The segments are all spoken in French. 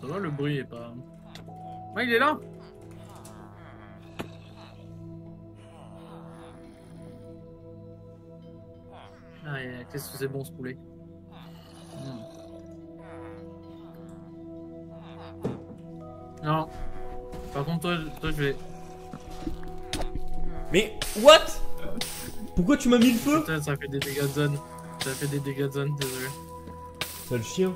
Ça va, le bruit est pas... Ouais, il est là. Ah, qu'est-ce que c'est bon ce poulet. Non. Par contre, toi je vais... Mais, what? Pourquoi tu m'as mis le feu? Putain, ça fait des dégâts de zone. Ça fait des dégâts de zone, désolé. Sale chien.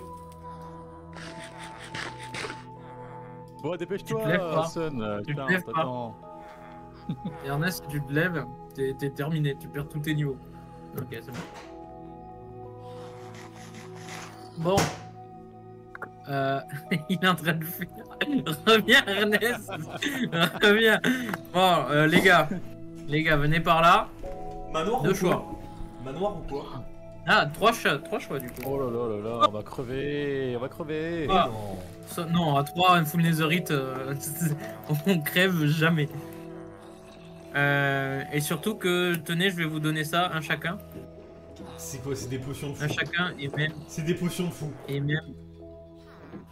Bon, Tu te lèves dépêche-toi, pas. Sun. Tu te Putain, lèves pas. t'attends. Et Ernest, si tu te lèves, t'es terminé, tu perds tous tes niveaux. Ok, c'est bon. Bon. Il est en train de fuir. Reviens, Ernest. Reviens. Bon, les gars, venez par là. Manoir Deux ou choix. quoi? Manoir ou quoi? Ah, trois choix du coup. Oh là là là là, on va crever, on va crever. Ah. Non. Non, à 3, un full netherite, on crève jamais. Et surtout que, tenez, je vais vous donner ça, un chacun. C'est quoi? C'est des potions de fou. Un chacun, C'est des potions de fou. et même...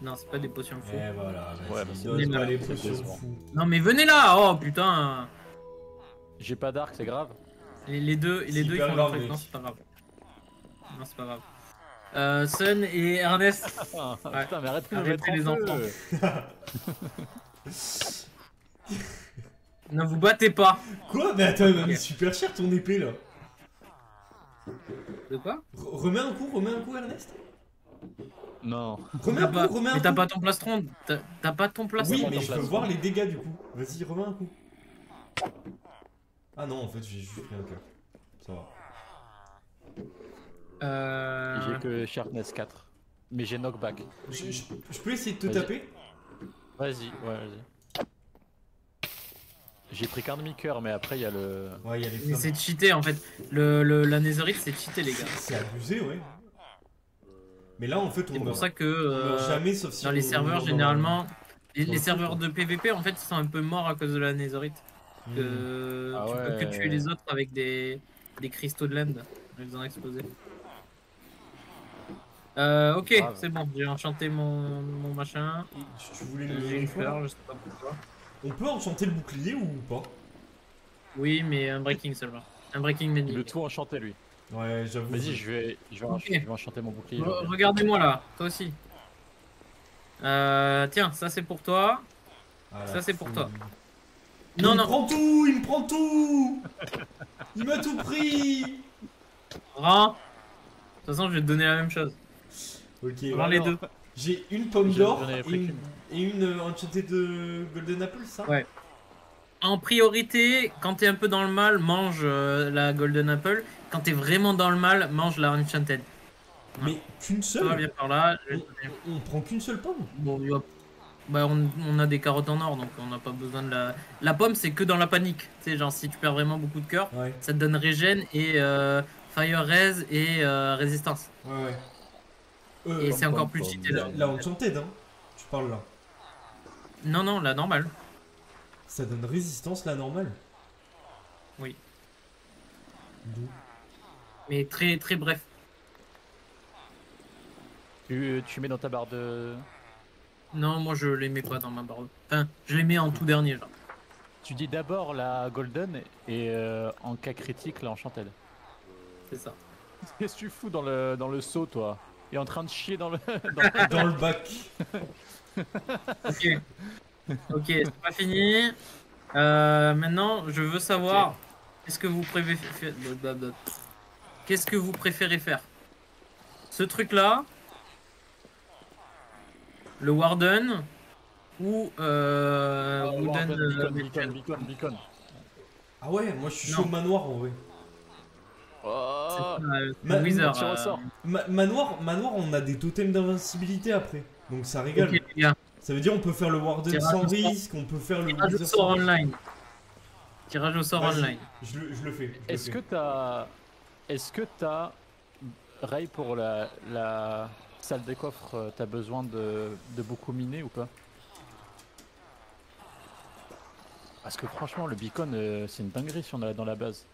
Non, c'est pas des potions de fou. Eh voilà, Ouais, vas-y, bah, donne c'est pas les décevant. potions de décevant. fou. Non, mais venez là. Oh, putain. J'ai pas d'arc, c'est grave. Les deux, ils hyper font grave, le truc. mec. Non, c'est pas grave. Non, c'est pas grave. Sun et Ernest, Ouais. Putain, mais arrêtez de me Arrêtez mettre en les feu. ne vous battez pas. Quoi? Mais attends, il m'a Ok. mis super cher ton épée là. De quoi? Remets un coup, Ernest. Non. Remets T'as un pas- coup, remets un Mais coup. t'as pas ton plastron. T'as pas ton plastron. Oui, pas mais ton je veux plastron. voir les dégâts du coup. Vas-y, remets un coup. Ah non, en fait, j'ai juste pris un cœur. Ça va. J'ai que Sharpness 4. Mais j'ai knockback. Je peux essayer de te Vas-y. taper? Vas-y, ouais, vas-y. J'ai pris qu'un demi-cœur, mais après il y a le. Ouais, il y a les Mais flammes. c'est cheaté en fait. La netherite c'est cheaté les gars. C'est abusé, ouais. Mais là, en fait, C'est on pour meurt. ça que On meurt jamais, sauf si dans on les meurt serveurs dans généralement, les le serveurs truc, de PVP en fait ils sont un peu morts à cause de la netherite. Hmm. Que Ah tu peux que ouais. tuer les autres avec des cristaux de land. Ils ont explosé. Ok, Grave. c'est bon, j'ai enchanté mon machin. Tu voulais me J'ai donner une quoi? fleur, je sais pas pourquoi. On peut enchanter le bouclier ou pas? Oui, mais un breaking seulement. Un breaking Il veut medic. tout enchanter lui. Ouais, j'avoue. Vas-y, je vais Ok. enchanter mon bouclier. Regardez-moi là, toi aussi. Tiens, ça c'est pour toi. Ah, Ça, la c'est pour folie. toi. Il Non, me non, prend tout, il me prend tout. Il m'a tout pris. rends. De toute façon, je vais te donner la même chose. Ok, Rends les deux. j'ai une pomme J'en d'or ai et pris une enchantée de Golden Apple, ça? Ouais. En priorité, quand t'es un peu dans le mal, mange la Golden Apple. Quand t'es vraiment dans le mal, mange la Enchanted. Mais qu'une Ça seule? viens par là. On prend qu'une seule pomme? Bon, bah, on a des carottes en or, donc on n'a pas besoin de la... La pomme, c'est que dans la panique. Tu sais, genre, si tu perds vraiment beaucoup de cœur, Ouais, ça te donne régène et fire res et résistance. ouais. Et c'est encore plus pom, cheaté, La, là. la enchanted, hein? Tu parles là. Non, la normale. Ça donne résistance, la normale? Oui. D'où? Mais très, très bref. Tu mets dans ta barre de. Non, moi, je les mets pas dans ma barre. Enfin, je les mets en tout dernier, genre. Tu dis d'abord la golden et en cas critique la enchanted. C'est ça. Qu'est-ce que tu fous dans le seau toi? Il est en train de chier dans le. Dans le bac. Ok. Ok, c'est pas fini. Maintenant, je veux savoir qu'est-ce que vous préférez faire. Qu'est-ce que vous préférez faire? Ce truc-là, le Warden ou Wooden Beacon. Ah ouais, moi je suis Non. chaud manoir en vrai. Oh Wizard. tu ressors. Manoir, on a des totems d'invincibilité après. Donc ça régale. Ok, les gars. Ça veut dire on peut faire le Warden Tirage sans au sort. risque, on peut faire le Tirage au Wizard sort sans risque. online. Tirage au sort Vas-y, online. Je le fais. Est-ce que t'as Ray pour la salle des coffres, t'as besoin de beaucoup miner ou pas? Parce que franchement le beacon c'est une dinguerie si on a dans la base.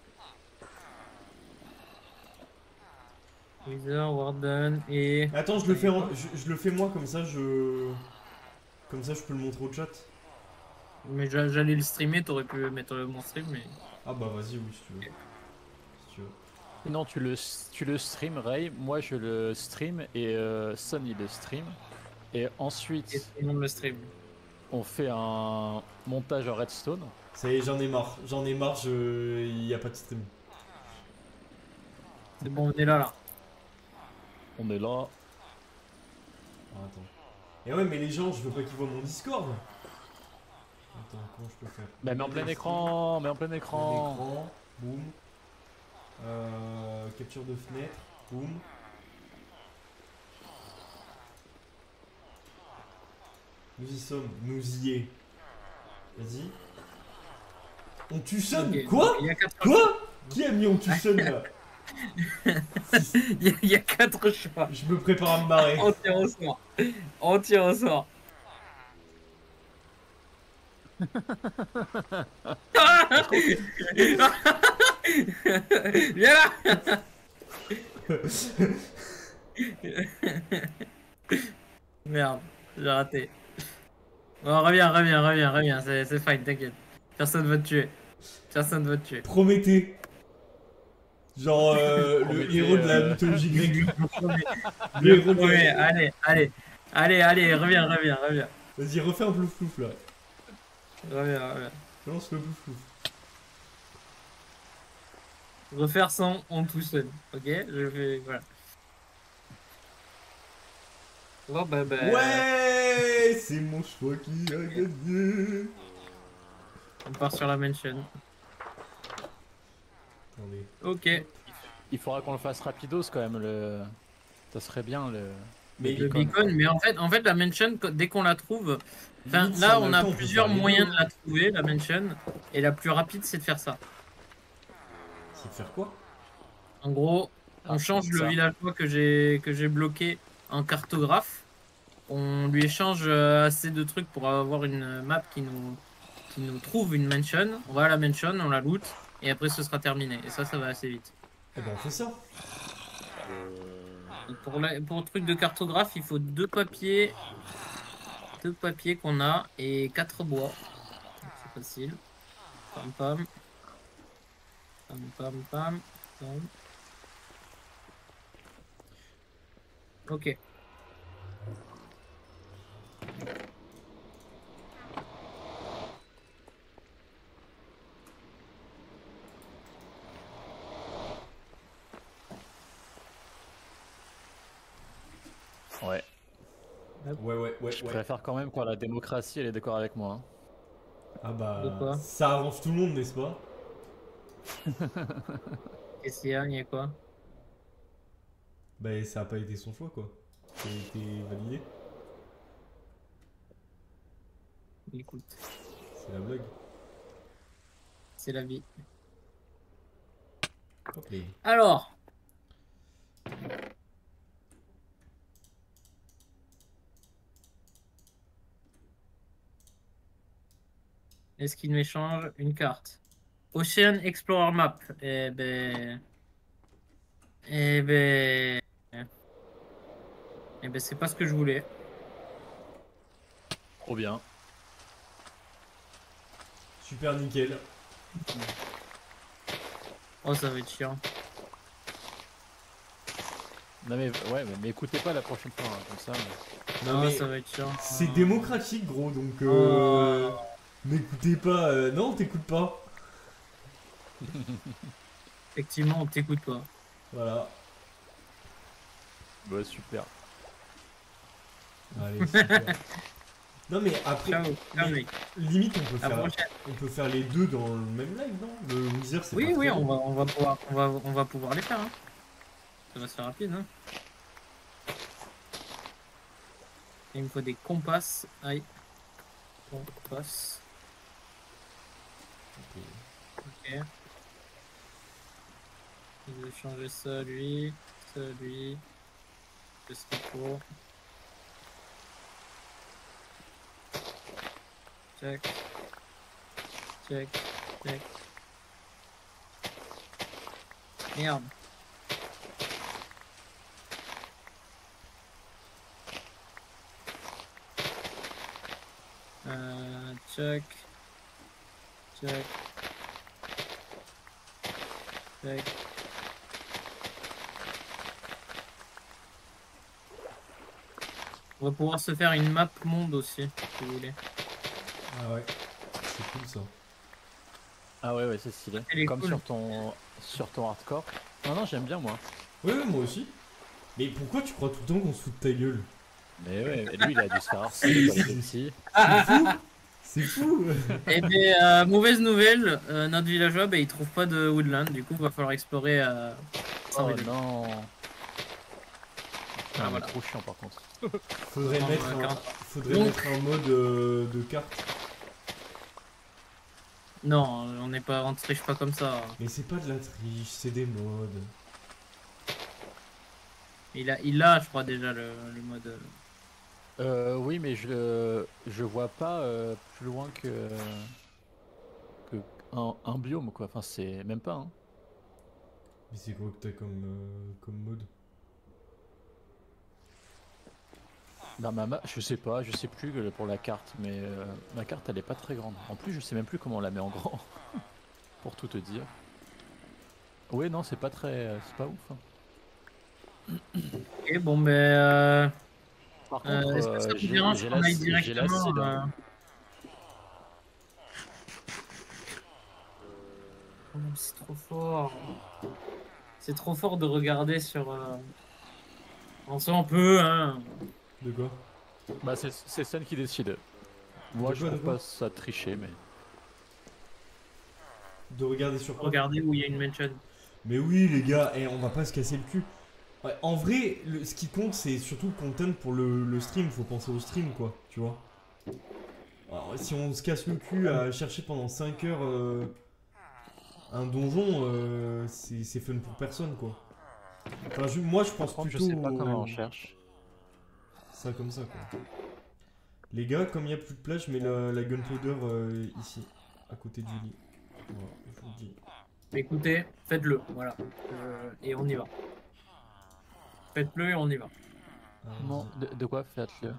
Wizard, Warden et. Attends, je le fais moi comme ça Comme ça, je peux le montrer au chat. Mais j'allais le streamer, t'aurais pu mettre mon stream, mais. Ah bah vas-y, oui, si tu veux. Si tu veux. Sinon, tu le stream, Ray. Moi, je le stream et Sonny le stream. Et Et ensuite, tout le monde le stream. on fait un montage en redstone. Ça y est, j'en ai marre. J'en ai marre, il y a pas de stream. C'est bon, on est là. On est là. Ah, attends. Et ouais, mais les gens, je veux pas qu'ils voient mon Discord. Attends, comment je peux faire? Bah, mets en plein écran, mets en plein Plein écran. écran, boum. Capture de fenêtre, boum. Nous y sommes, nous y est. Vas-y. On tue Sun. Ok, Quoi? Il y a 4 Quoi? Qui a mis on tue Sun là? il y a 4 choix. Je me prépare à me barrer. On tire au sort. On tire au sort. Viens là. Merde, j'ai raté. Bon, reviens, c'est fine, t'inquiète. Personne va te tuer. Personne va te tuer. Prométhée. Genre le Prométhée, héros de la mythologie grecque. Le héros de premier, la... allez, reviens. Vas-y, refais un plouf plouf là. Reviens. Lance le plouf plouf. Refaire sans on tout seul. Ok, je fais. Voilà. Oh, bah. Ouais, c'est mon choix qui a gagné. On part sur la mention. Attendez. Ok. Il faudra qu'on le fasse rapidos quand même. Ça serait bien le. Mais Le beacon, mais en fait, la mention, dès qu'on la trouve. Enfin, limite, là, si on le a temps, peut plusieurs faire les moyens deux. de la trouver, la mention. Et la plus rapide, c'est de faire ça. C'est de faire quoi? En gros, on Ah, change le ça. villageois que j'ai bloqué en cartographe. On lui échange assez de trucs pour avoir une map qui nous trouve une mansion. On va à la mansion, on la loot, et après ce sera terminé. Et ça va assez vite. Eh ben on fait ça. Et pour le truc de cartographe, il faut 2 papiers. 2 papiers qu'on a et 4 bois. Donc, c'est facile. Pam pam. Pam pam pam. Pam. Ok. Ouais. Ouais. Je préfère quand même quand la démocratie elle est d'accord avec moi. Hein. Ah De bah, quoi? ça arrange tout le monde, n'est-ce pas? Qu'est-ce qu'il y a? Il y a quoi? Bah ça a pas été son choix quoi. Ça a été validé. Écoute, C'est la blague. c'est la vie. Ok. Alors. Est-ce qu'il m'échange une carte? Ocean Explorer Map. Eh ben. C'est pas ce que je voulais. Trop bien. Super nickel. Oh, ça va être chiant. Non mais ouais, mais écoutez pas la prochaine fois hein, comme ça. Non Oh, mais ça va être chiant. c'est démocratique gros donc Oh. n'écoutez pas. Non, t'écoutes pas. Effectivement, on t'écoute pas. Voilà. Ouais, super. Allez, super. Non mais après, Ciao, mais mec. limite À la prochaine. on peut faire les deux dans le même live, non? Le Wizard c'est Oui, pas oui, très long. on va pouvoir les faire. Hein. Ça va se faire rapide. Hein. Il me faut des compas. Aïe. Compas. Ok. Je vais changer ça, lui. C'est ce qu'il faut. Check. Merde. Chuck. Chuck. Chuck. On va pouvoir se faire une map monde aussi, si vous voulez. Ah ouais, c'est cool ça. Ah ouais, c'est stylé. Elle est Comme cool. sur ton hardcore. Non, j'aime bien moi. Ouais, moi aussi. Mais pourquoi tu crois tout le temps qu'on se fout de ta gueule? Mais ouais, mais lui il a dû se faire harceler quand il était petit. C'est fou. C'est fou. Et bien, mauvaise nouvelle, notre villageois, il trouve pas de woodland, du coup, il va falloir explorer sans Oh village. non. Putain, il est voilà. trop chiant par contre. Faudrait Non, mettre on a un, 40. faudrait Donc- mettre un mode de carte. Non, on triche pas comme ça. Mais c'est pas de la triche, c'est des modes. Il a, je crois, déjà le mode. Oui, mais je vois pas plus loin que un biome quoi. Enfin, c'est même pas. Hein. Mais c'est quoi que t'as comme mode? Dans je sais pas, je sais plus pour la carte, mais ma carte elle est pas très grande. En plus, je sais même plus comment on la met en grand. Pour tout te dire. Oui, non, c'est pas ouf. Hein. Ok, bon, ben. Par contre, Est-ce que ça vous dérange qu'on aille directement l'acide, hein. Oh non, c'est trop fort. C'est trop fort de regarder sur. On sait un peu, hein. De quoi? Bah, c'est Sen qui décide. Moi, De je quoi, trouve de quoi pas ça tricher, mais. De regarder sur quoi? Regardez où il y a une mention. Mais oui, les gars, on va pas se casser le cul. Ouais, en vrai, ce qui compte, c'est surtout le content pour le stream. Faut penser au stream, quoi, tu vois. Alors, si on se casse le cul à chercher pendant 5 heures un donjon, c'est fun pour personne, quoi. Enfin, moi, je pense Par contre, je plutôt sais pas comment on cherche. ça comme ça, quoi. Les gars, comme il n'y a plus de place, je mets la gunpowder ici, à côté du lit. Voilà, je vous le dis. Écoutez, faites-le, voilà. Et on y va. Faites-le et on y va. Non, de quoi faites-le?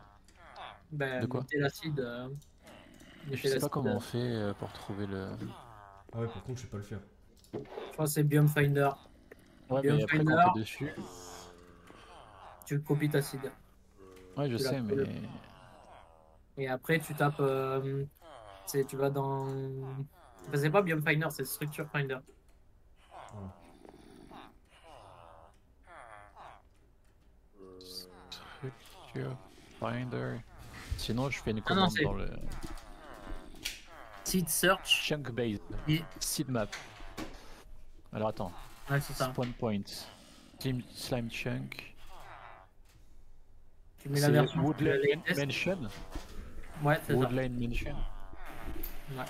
Ben, De quoi? mettez l'acide. Je Mettez sais pas l'acide, comment on fait pour trouver le. Ah ouais, par contre, je sais pas le faire. Je crois que c'est Biome Finder. Ouais, Biome mais après, Finder, quand t'es dessus. tu le copies acide. Ouais, je Tu sais, mais. l'as- Et après, tu tapes. Tu vas dans. Enfin, c'est pas Biome Finder, c'est Structure Finder. Voilà. Structure Finder. Sinon, je fais une Ah non, commande c'est- dans le Seed Search. chunk base, Et... seed map. Alors attends, Ouais, c'est ça. spawn point, slime chunk. Tu mets la C'est version Woodland latest. Mansion. Ouais, c'est ça. Woodland Mansion. Ouais.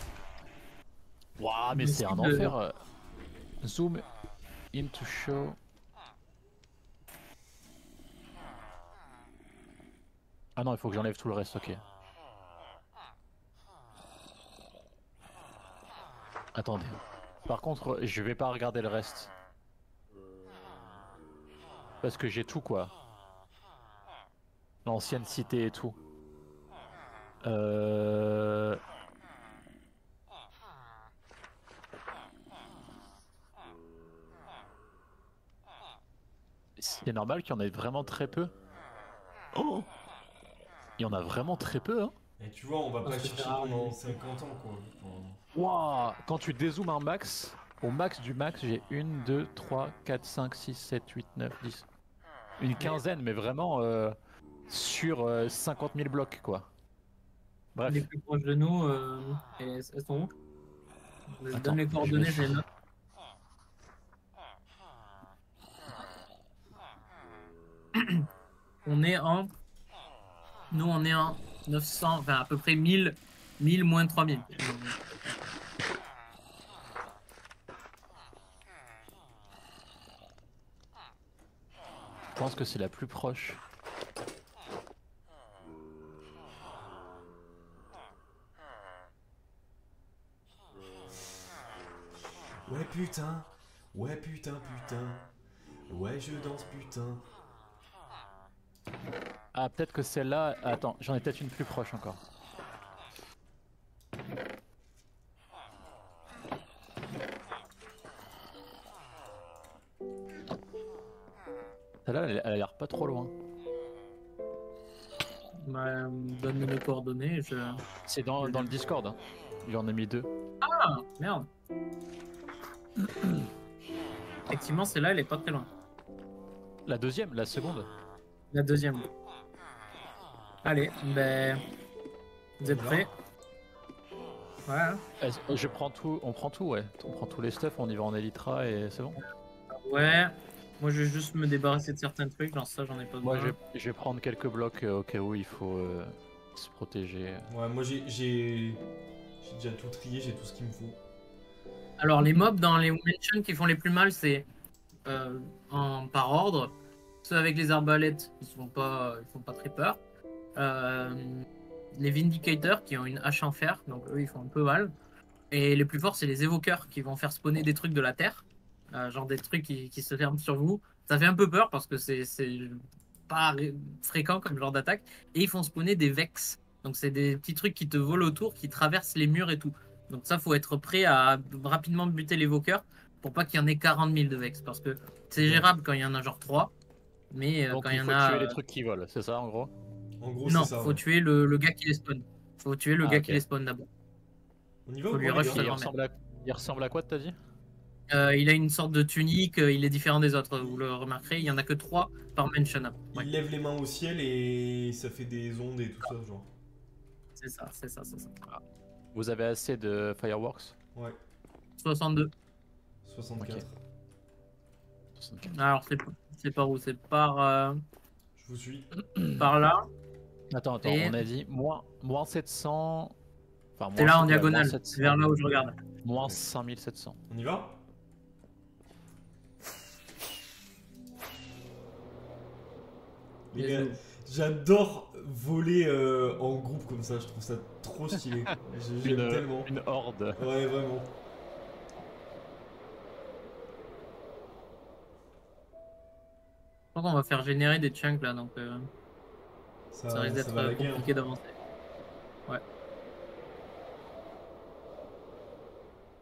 Waouh, mais Le c'est un site de- enfer. Zoom into show. Ah non, il faut que j'enlève tout le reste, ok. Attendez. Par contre, je vais pas regarder le reste. Parce que j'ai tout quoi. L'ancienne cité et tout. C'est normal qu'il y en ait vraiment très peu. Oh, il y en a vraiment très peu, hein. Et tu vois, on va pas Parce que chercher c'est rare, pendant mais- 50 ans, quoi. Enfin, Waouh, quand tu dézoomes un max, au max du max, j'ai 1, 2, 3, 4, 5, 6, 7, 8, 9, 10. Une quinzaine, mais vraiment sur 50 000 blocs, quoi. Bref. Les plus proches de nous, elles sont où? Je Attends, donne les je coordonnées, vais- je les note. On est en. Nous, on est en 900, enfin à peu près 1000 moins 3000. Je pense que c'est la plus proche. ouais, putain. Ouais, putain, putain. Ouais, je danse, putain. Ah, peut-être que celle-là. Attends, j'en ai peut-être une plus proche encore. Celle-là, elle a l'air pas trop loin. Bah, donne-moi les coordonnées. C'est dans le Discord. Hein. J'en ai mis 2. Ah, merde. Effectivement, celle-là, elle est pas très loin. La deuxième, la seconde. La deuxième. Allez, ben. Vous êtes On y va. prêts? Voilà. Je prends tout, on prend tout, ouais. On prend tous les stuff, on y va en Elytra et c'est bon. Ouais. Moi, je vais juste me débarrasser de certains trucs. Genre ça, j'en ai pas Moi, besoin. je vais prendre quelques blocs au cas où il faut se protéger. Ouais, moi j'ai déjà tout trié, j'ai tout ce qu'il me faut. Alors, les mobs dans les mentions qui font les plus mal, c'est par ordre. Ceux avec les arbalètes, ils font pas très peur. Les Vindicators qui ont une hache en fer, donc eux ils font un peu mal. Et les plus forts, c'est les évoqueurs qui vont faire spawner des trucs de la terre, genre des trucs qui se ferment sur vous. Ça fait un peu peur parce que c'est pas fréquent comme genre d'attaque. Et ils font spawner des Vex, donc c'est des petits trucs qui te volent autour, qui traversent les murs et tout. Donc ça, faut être prêt à rapidement buter l'évoqueur pour pas qu'il y en ait 40 000 de Vex, parce que c'est gérable quand il y en a genre 3, mais Donc quand il y il en faut a. tuer les trucs qui volent, c'est ça en gros? En gros, Non, c'est ça. faut Ouais. tuer le gars qui les spawn. Faut tuer le Ah, gars ok. qui les spawn d'abord. On y va Faut ou lui pas, les rush gars sa Il grand-mère. il ressemble à quoi, t'as dit? Il a une sorte de tunique, il est différent des autres, vous le remarquerez, il y en a que 3 par mention up. Ouais, Il lève les mains au ciel et ça fait des ondes et tout ça, genre. c'est ça. Vous avez assez de fireworks? Ouais, 62. 64. Ok. 64. Alors c'est par où? C'est Je vous suis. par là. Attends, Et- on a dit moins 700. Enfin, C'est là en ouais, diagonale, moins c'est vers là où je regarde. Moins Ouais. 5700. On y va? Les gars, j'adore voler en groupe comme ça, je trouve ça trop stylé. J'aime tellement. Une horde. Ouais, vraiment. Je crois qu'on va faire générer des chunks là, donc Ça, risque ça va d'être laguer, hein. compliqué d'avancer.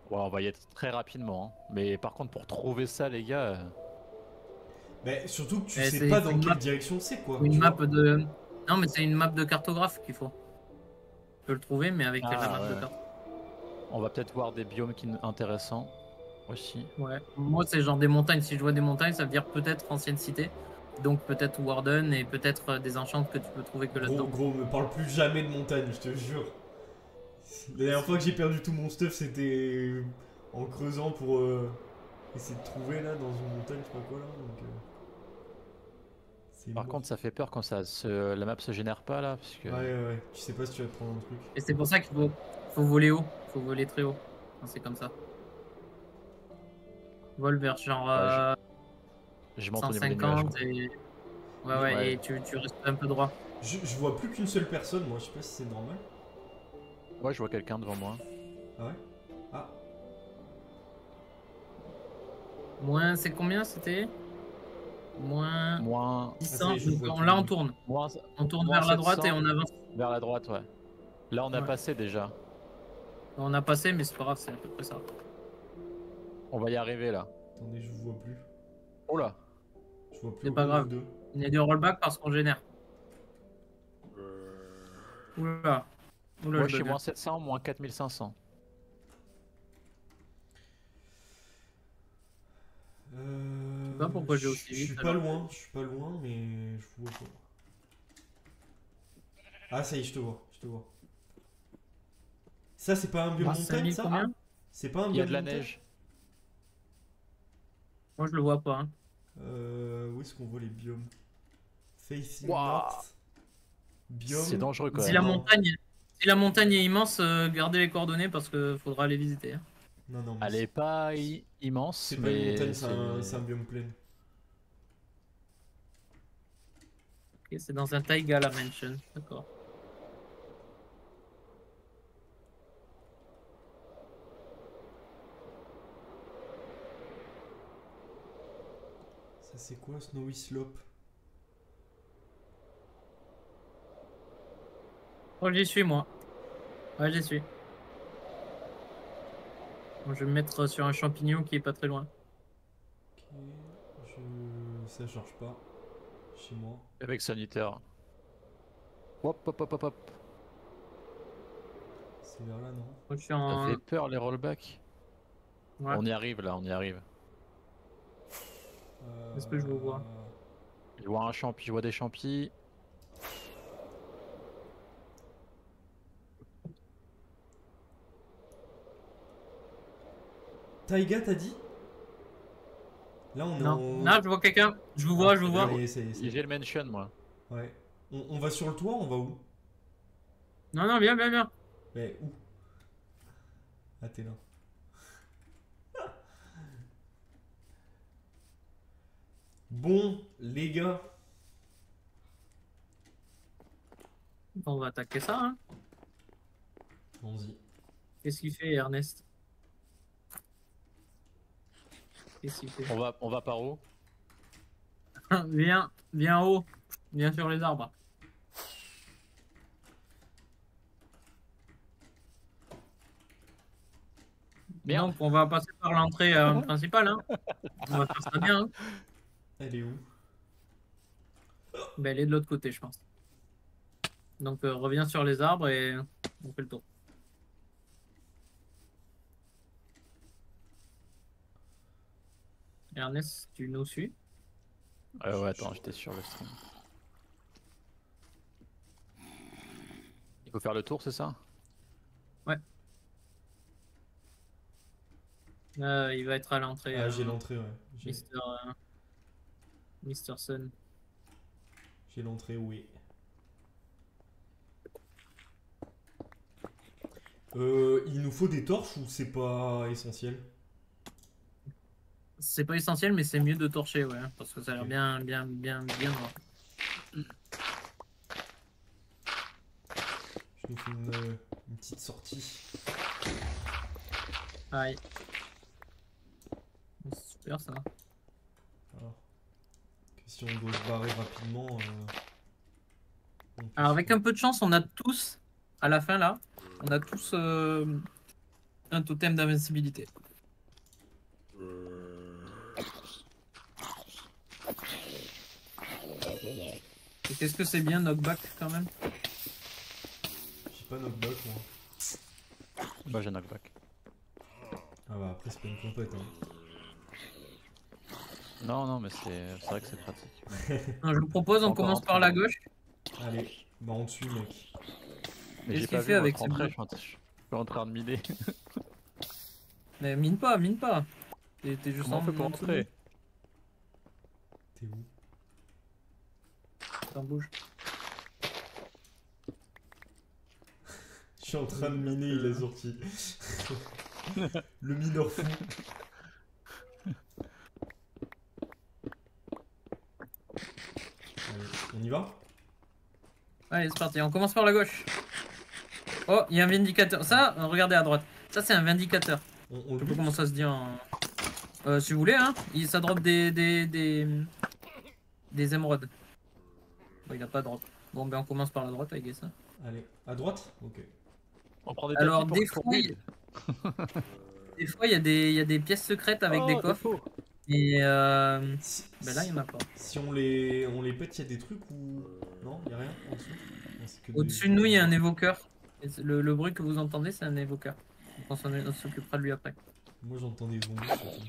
Ouais, on va y être très rapidement. Hein. Mais par contre, pour trouver ça, les gars. Mais surtout que tu Et sais c'est pas une dans quelle map- direction c'est quoi. Une tu map vois. de. Non, mais c'est une map de cartographe qu'il faut. Tu peux le trouver, mais avec la Ah, map de ouais. carte. On va peut-être voir des biomes intéressants aussi. Ouais. Moi, c'est genre des montagnes. Si je vois des montagnes, ça veut dire peut-être ancienne cité. Donc peut-être Warden et peut-être des enchantes que tu peux trouver que Gros, là-dedans. gros, me parle plus jamais de montagne, je te jure. La dernière fois que j'ai perdu tout mon stuff, c'était en creusant pour essayer de trouver là dans une montagne, je sais pas quoi là. Donc, c'est Par mort. contre, ça fait peur quand la map se génère pas là. Parce que... Ouais, tu sais pas si tu vas te prendre un truc. Et c'est pour ça qu'il faut voler haut. Faut voler très haut. Quand c'est comme ça. Vol vers genre Je monte au niveau des nuages. 150 quoi. et. Ouais, Ouais. et tu restes un peu droit. Je vois plus qu'une seule personne, moi, je sais pas si c'est normal. Ouais, je vois quelqu'un devant moi. Ah ouais? Ah, Moins, c'est combien c'était? Moins Moins, 600. ça y est, je Donc, vois là, tout. on tourne. moins, On tourne moins vers la droite et 700. on avance. vers la droite, ouais. Là, on a Ouais. passé déjà. On a passé, mais c'est pas grave, c'est à peu près ça. On va y arriver là. attendez, je vous vois plus. Oh là. Je vois plus C'est pas aucun grave. des deux. On est du rollback parce qu'on génère. Oula. Oula, Moi, je je suis bug. moins 700, moins 4500. sais pas pourquoi j'ai aussi Je suis vite, pas alors. loin, mais je vous vois pas. Ah, ça y est, je te vois. Ça, c'est pas un biome Ah, montagne, 5000 ça? combien? C'est pas un Il y a biome de la montagne? neige. Moi, je le vois pas. Hein. Où est-ce qu'on voit les biomes? Facing Waouh. north. Biome. C'est dangereux quand Si même. la montagne est immense, gardez les coordonnées parce que faudra aller visiter. Hein. Non, mais Elle est pas immense, c'est pas une mais montagne, c'est un biome plein. Ok, c'est dans un taïga la mansion. D'accord. Ça, c'est quoi, Snowy Slope? Oh, j'y suis, moi. Ouais, j'y suis. Bon, je vais me mettre sur un champignon qui est pas très loin. Ok, ça charge pas. chez moi. Avec sanitaire. Hop, hop, hop, hop, hop. C'est vers là, non? Moi, je suis Ça en. fait peur les rollbacks. Ouais. On y arrive là, on y arrive. Est-ce que je vous vois? Je vois un champi, je vois des champis. Taiga, t'as dit? Là, on est Non. en... Là, je vois quelqu'un. Je vous vois, je vous vois. Ça y est, ça y est, ça y est. J'ai le mention moi. Ouais. On va sur le toit, on va où? Non, non, viens, viens, viens. Mais où? Ah, t'es là. Bon, les gars. On va attaquer ça, hein. Allons-y. Qu'est-ce qu'il fait, Ernest? Qu'est-ce qu'il fait? On va par où? Viens, viens haut. Viens sur les arbres. Merde. Donc, on va passer par l'entrée principale, hein. On va faire ça bien, hein. Elle est où? Ben, elle est de l'autre côté, je pense. Donc, reviens sur les arbres et on fait le tour. Ernest, tu nous suis? Ouais, attends, j'étais sur le stream. Il faut faire le tour, c'est ça? Il va être à l'entrée. Ah, j'ai l'entrée, ouais. Mister Sun. J'ai l'entrée, oui. Il nous faut des torches ou c'est pas essentiel? C'est pas essentiel, mais c'est mieux de torcher, ouais, parce que ça a l'air Ok. bien noir. Je nous fais une petite sortie. Aïe. C'est super ça. Alors, si on doit se barrer rapidement. On peut Alors se- avec un peu de chance, on a tous, à la fin là, on a tous un totem d'invincibilité. Et qu'est-ce que c'est bien knockback quand même? J'ai pas knockback moi. Moi j'ai knockback. Ah bah après c'est pas une compète hein. Non, mais c'est vrai que c'est pratique. Non, je vous propose, on Encore commence un par truc. la gauche. Allez, bah on te suit mec. Mais Qu'est-ce j'ai qu'il pas fait vu avec votre ses entrée, blocs? je suis en train de miner. Mais mine pas, mine pas. T'es juste Comment on fait pour en dessous de entrer? T'es où? nous. Attends, bouge. Je suis en train de miner, il est sorti. Le mineur fou. Allez, on y va? Allez, c'est parti, on commence par la gauche. Oh, il y a un vindicateur. Ça, regardez à droite. Ça, c'est un vindicateur. On Je le sais pas bute? comment ça se dit en. Si vous voulez, hein. Ça drop des émeraudes. Bon, il a pas de drop. Bon, ben on commence par la droite, I guess. Hein. Allez, à droite? Ok. On prend des Alors, tapis des pour fois, courir. des fois, il y a des pièces secrètes avec des coffres. défaut. Et Si, ben là, il y en a pas. si on les pète, il y a des trucs ou. Non, il y a rien en dessous? Non, c'est que des- Au-dessus de nous, il y a un évoqueur. Et le bruit que vous entendez, c'est un évoqueur. Donc, on s'occupera de lui après. Moi j'entends des zombies surtout.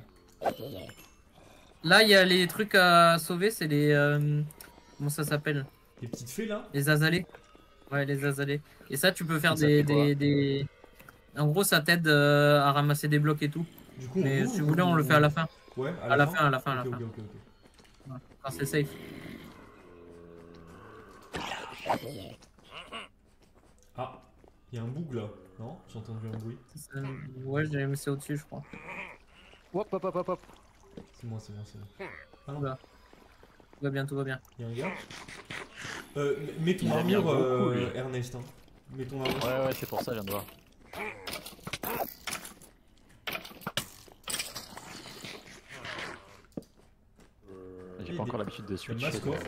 Là, il y a les trucs à sauver, c'est les. Comment ça s'appelle? Les petites fées là? Les azalées. Ouais, les azalées. Et ça, tu peux faire Et ça fait quoi En gros, ça t'aide à ramasser des blocs et tout. Du coup, Mais ouvre si vous ou- voulez, on le fait à la fin. Ouais, À la fin, à la fin, à la Ok, fin. ok, ok, ok. Ouais, quand c'est safe. Ah, il y a un bug là. Non? J'ai entendu un bruit. Ouais, j'ai mis ça au-dessus, je crois. Hop, hop, hop, hop, hop. C'est moi, c'est moi, c'est moi. Ah non, Oula. Tout va bien, tout va bien. il y a un gars. Mets ton Il a mis un armure, gros coup, lui. Ernest. Hein. Mets ton armure. Ouais, c'est pour ça, je viens de voir. J'ai pas encore l'habitude de C'est le switcher. masque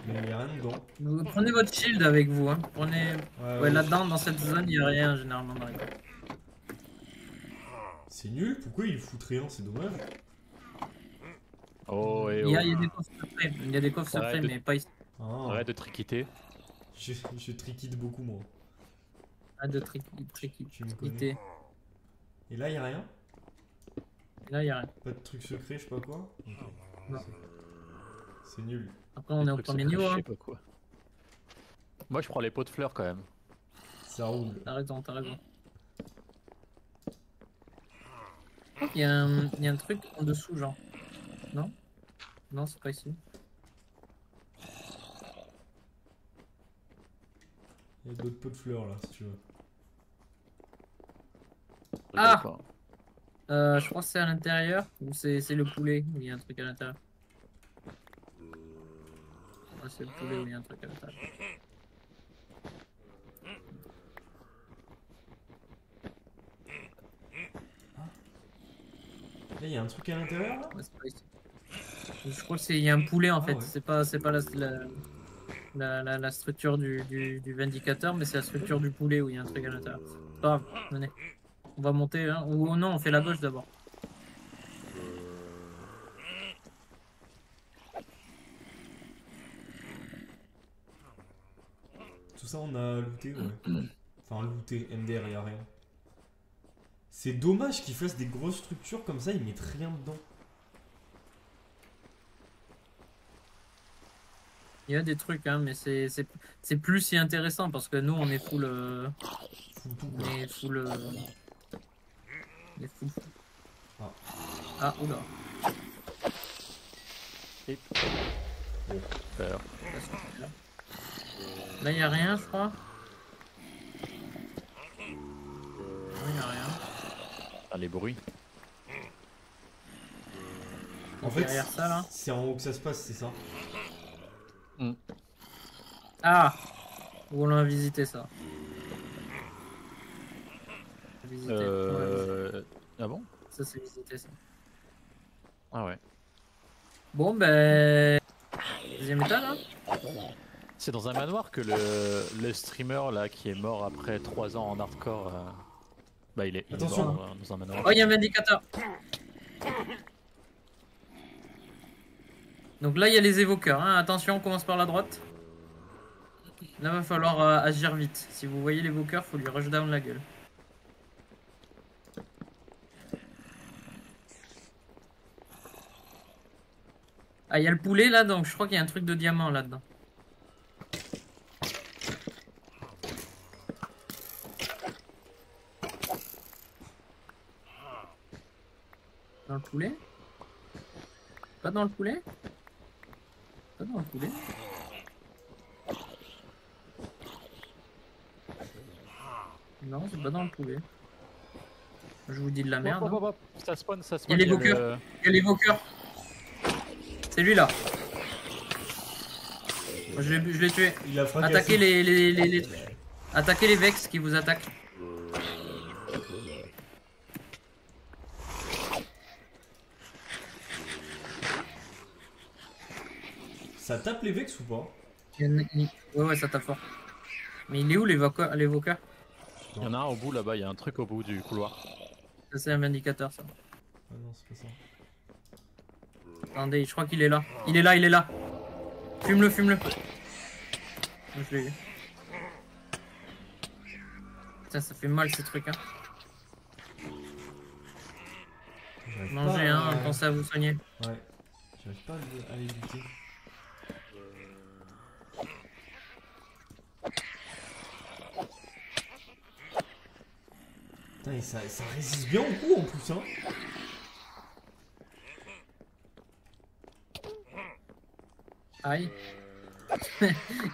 mais il y a rien dedans. Vous prenez votre shield avec vous. Hein. Prenez... Ouais, là-dedans, dans cette zone, il n'y a rien généralement dans les coffres. C'est nul, pourquoi ils foutent rien? C'est dommage. Oh, et Il oh. y a des coffres secrets, il y a des coffres Arrête secrets, de- mais pas ici. Ah, Arrête de triquiter. je triquite beaucoup moi. Pas de Tu me connais. triquité. Et là, y a rien? Et là, il y a rien. Pas de truc secret, je sais pas quoi? Ok. Non. C'est nul. Après, on est au Truc premier secret, niveau. je Hein. sais pas quoi. Moi, je prends les pots de fleurs quand même. Ça roule. T'as raison, t'as raison. Il y a un truc en dessous, genre. Non? Non, c'est pas ici. Il y a d'autres pots de fleurs là, si tu veux. Ah! Rigole Je crois que c'est à l'intérieur, ou c'est le poulet, où il y a un truc à l'intérieur. Ouais, c'est le poulet où il y a un truc à l'intérieur. Là, il y a un truc à l'intérieur là? Ouais, c'est pas ici. Je crois qu'il y a un poulet en Ah fait, ouais. c'est pas la structure du vindicateur, mais c'est la structure du poulet où il y a un truc à l'intérieur. C'est pas grave, venez. On va monter, hein. Ou non, on fait la gauche d'abord. Tout ça, on a looté, ouais. Enfin, looté, MDR, y a rien. C'est dommage qu'ils fassent des grosses structures comme ça, ils mettent rien dedans. Il y a des trucs, hein, mais c'est plus si intéressant parce que nous on est full. Fous tout, On quoi. est full. On est full. Ah. Ah, oula. Alors, Là, il y a rien, je crois. Non, y a rien. les bruits. En fait, Derrière ça, là. c'est en haut que ça se passe, c'est ça? Ah! Où on a visité ça. Visité. On l'a visité. Ah bon? Ça, c'est visité ça. Ah ouais. Bon, ben. Deuxième étage, hein? C'est dans un manoir que le streamer là qui est mort après 3 ans en hardcore. Bah il est Attention. mort dans un manoir. Oh, il y a un indicateur. Donc là, il y a les évoqueurs. Hein. Attention, on commence par la droite. Là, va falloir agir vite. Si vous voyez l'évoqueur, faut lui rush down la gueule. Ah, il y a le poulet là, donc je crois qu'il y a un truc de diamant là-dedans. Dans le poulet? Pas dans le poulet? Pas dans le poulet? Non, c'est pas dans le poulet. Je vous dis de la merde. Hop, hop, hop, hop. Ça spawn, ça Il y spawn. a l'évoqueur. Il y a l'évoqueur. C'est lui là. Moi, je l'ai tué. Il a fracassé. Attaquez les trucs. Attaquez les Vex qui vous attaquent. Ça tape les Vex ou pas? Ouais, ouais, ça tape fort. Mais il est où l'évoqueur? Il y en a un au bout là-bas, il y a un truc au bout du couloir. Ça, c'est un vindicateur, ça. Ah non, c'est pas ça. Attendez, je crois qu'il est là. Il est là, il est là. Fume-le, fume-le. Je l'ai eu. Putain, ça fait mal ces trucs, hein. J'arrive Mangez, pas hein, pensez à vous soigner. Ouais. J'arrive pas à les buter. Putain, et ça résiste bien au coup en plus, hein. Aïe.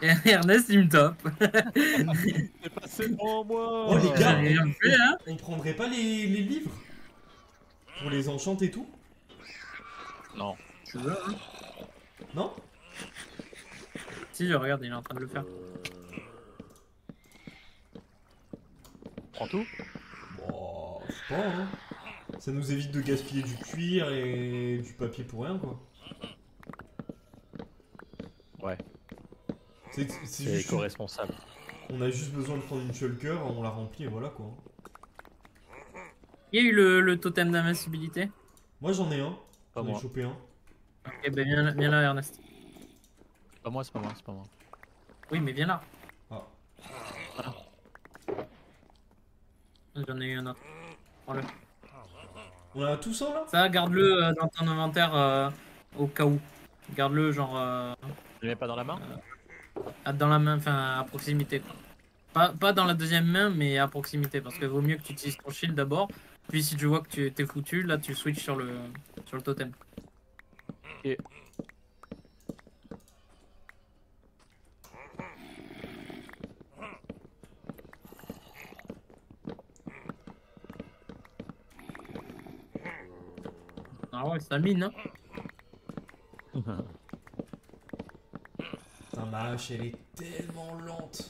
Et Ernest, il me top. C'est passé devant moi. Oh, les J'ai gars. rien fait, hein. On prendrait pas les livres? Pour les enchanter et tout? Non. Tu veux, hein. Non? Si, je regarde, il est en train de le faire. Prends tout. Bon, je sais pas, hein. Ça nous évite de gaspiller du cuir et du papier pour rien, quoi. Ouais. C'est C'est juste... éco-responsable. On a juste besoin de prendre une shulker, on la remplit et voilà, quoi. Il y a eu le totem d'invincibilité. Moi j'en ai un. Pas J'en ai moi. chopé un. Ok, ben viens là, Ernest. C'est pas moi, c'est pas moi, c'est pas moi. Oui, mais viens là. Ah. J'en ai eu un autre. Prends-le. On a tous un là? Ça, garde-le dans ton inventaire au cas où. Garde-le genre Je le mets pas dans la main? dans la main, enfin à proximité quoi. Pas dans la deuxième main, mais à proximité, parce que vaut mieux que tu utilises ton shield d'abord. Puis si tu vois que tu t'es foutu, là tu switches sur le totem. Et Ah ouais, ça mine, hein. Putain, ma hache, elle est tellement lente.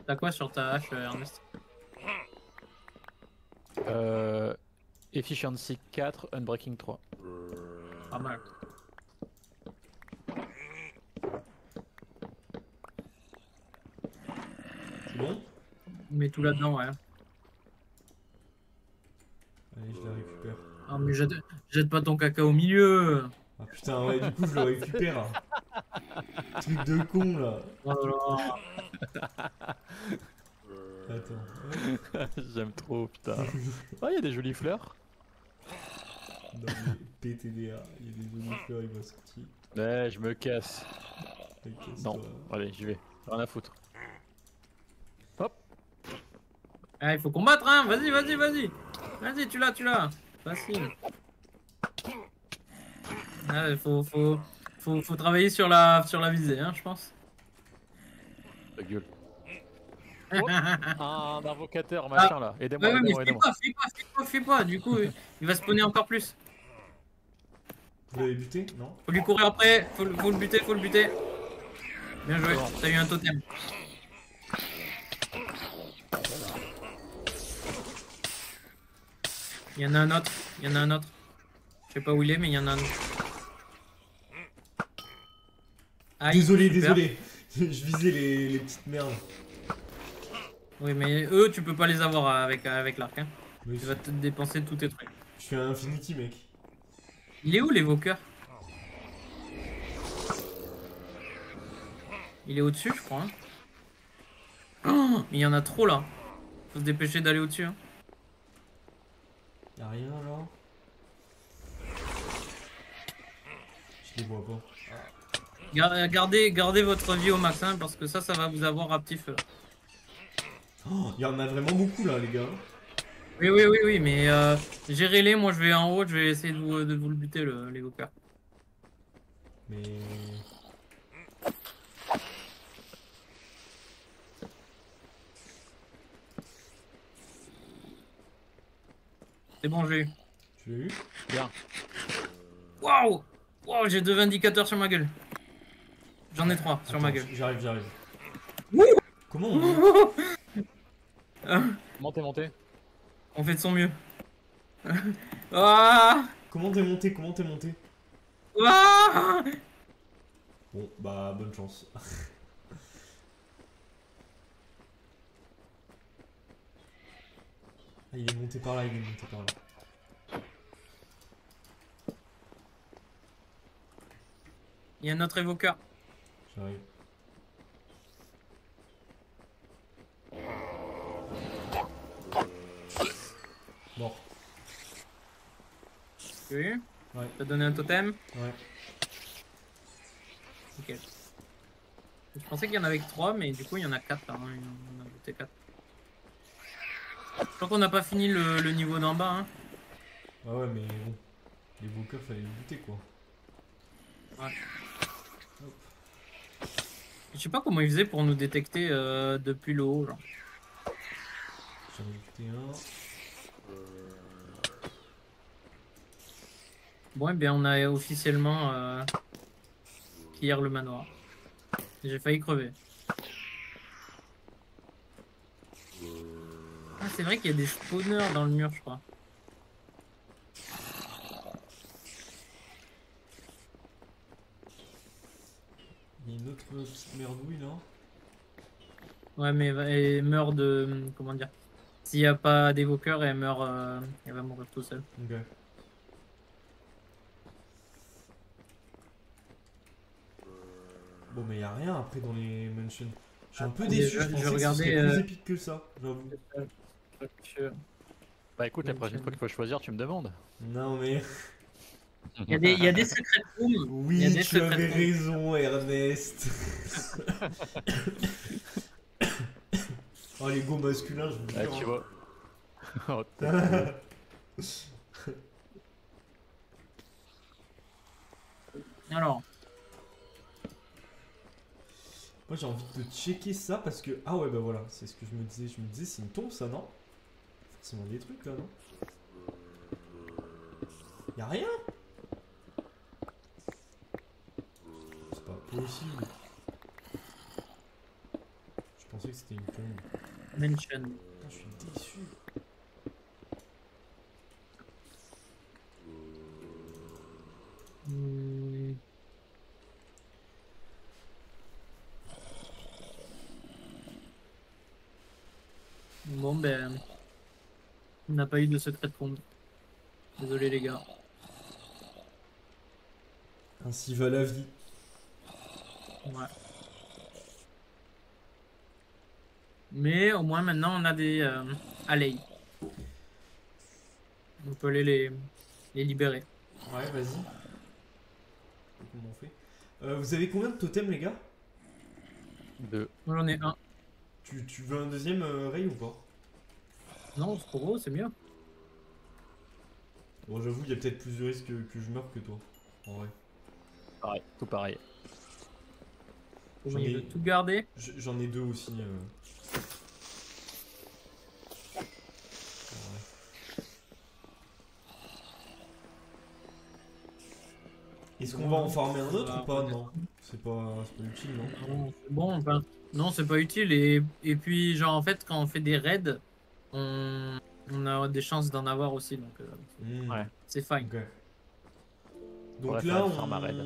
T'as quoi sur ta hache, Ernest? Efficiency 4, Unbreaking 3. Pas mal. C'est bon? Mets tout là-dedans, ouais. Allez, je la récupère. Ah, mais jette pas ton caca au milieu. Ah putain, ouais, du coup, je le récupère. Truc de con là. Oh là là. Attends. J'aime trop, putain. Ah, il y a des jolies fleurs. Non mais PTDA, il y a des jolies fleurs, il va sortir. Ouais, je me casse. Non, Casse-toi. allez, j'y vais. Rien à foutre. Hop. Ah, il faut combattre, hein. Vas-y, vas-y, vas-y. Vas-y, tu l'as. Facile. Ah, faut travailler sur la visée, hein, je pense. Ta gueule. Oh, un invocateur, Ah, machin là. Aidez-moi, ouais, mais aidez-moi, aidez-moi. fais pas. Du coup, il va spawner encore plus. Vous l'avez buté? Non? Faut lui courir après. Faut le buter. Bien joué. Bon. T'as eu un totem. Il y en a un autre. Je sais pas où il est, mais il y en a un autre. Aïe, Désolé, super. désolé. Je visais les petites merdes. Oui, mais eux, tu peux pas les avoir avec l'arc. Hein. Oui, Tu vas te dépenser tous tes trucs. je suis un Infinity mec. Il est où l'évoqueur? Il est au-dessus, je crois. Hein. Oh, mais il y en a trop là. Faut se dépêcher d'aller au-dessus. Hein. Y'a rien là? Je les vois pas. Gardez votre vie au max, hein, parce que ça va vous avoir à petit feu. Oh, y en a vraiment beaucoup là les gars. Oui, mais gérez-les. Moi, je vais en haut, je vais essayer de vous le buter, l'évoqueur. Mais... C'est bon, j'ai eu. Tu l'as eu? Bien. Waouh! Waouh, j'ai 2 vindicateurs sur ma gueule. J'en ai 3 sur ma Attends, gueule. j'arrive. Comment on... Montez. On fait de son mieux. Ah! Comment t'es monté? Comment t'es monté? Ah! Bon, bah bonne chance. Ah, il est monté par là, il est monté par là. Il y a notre évoqueur. J'arrive. Mort. Tu as eu? Ouais. T'as donné un totem? Ouais. Ok. Je pensais qu'il y en avait que 3, mais du coup, il y en a 4 là. Hein. On a ajouté 4. Je crois qu'on n'a pas fini le niveau d'en bas. Hein. Ah ouais, mais bon. Les Walkers, fallait les buter quoi. Ouais. Je sais pas comment ils faisaient pour nous détecter depuis le haut. Genre. J'en ai buté un. Bon, eh bien, on a officiellement clear le manoir. J'ai failli crever. Ah, c'est vrai qu'il y a des spawners dans le mur, je crois. Il y a une autre petite merdouille là. Ouais, mais elle meurt de. Comment dire? S'il n'y a pas d'évoqueur, elle meurt. Elle va mourir tout seul. Ok. Bon, mais y a rien après dans les mansions. Je suis un peu Attendez, déçu, je je pensais que ce regardais. serait plus épique que ça, j'avoue. Bah écoute, la prochaine fois qu'il faut choisir, tu me demandes. Non, mais. Il y a des secrets rooms. Il y a Oui, des tu avais secret rooms. raison, Ernest. Oh, l'ego masculin, je vous Ah, jure. tu vois. Oh, Alors, Moi, j'ai envie de checker ça parce que. Ah, ouais, bah voilà, c'est ce que je me disais. Je me disais, c'est une tombe, ça, non? Forcément des trucs là, non? Y'a rien? C'est pas possible. Je pensais que c'était une tombe. mention. Putain, je suis déçu. Hmm. Bon, ben. On n'a pas eu de secret room. Désolé, les gars. Ainsi va la vie. Ouais. Mais au moins maintenant on a des allées. On peut aller les libérer. Ouais, vas-y. Comment on fait? Vous avez combien de totems, les gars? 2. Moi j'en ai un. Tu veux un deuxième Ray ou pas? Non, c'est trop gros, c'est mieux. Bon, j'avoue, il y a peut-être plus de risques que je meure que toi. En vrai. Pareil, tout pareil. Faut mieux tout garder. J'en ai deux aussi. Ouais. Est-ce qu'on va en farmer un autre ou pas? Non. C'est pas utile, non? Non, c'est bon, enfin, non, c'est pas utile. Et puis, genre, en fait, quand on fait des raids, on a des chances d'en avoir aussi. Donc, Ouais. c'est fine. Ok. Donc Faudrait là, faire une farm à raid.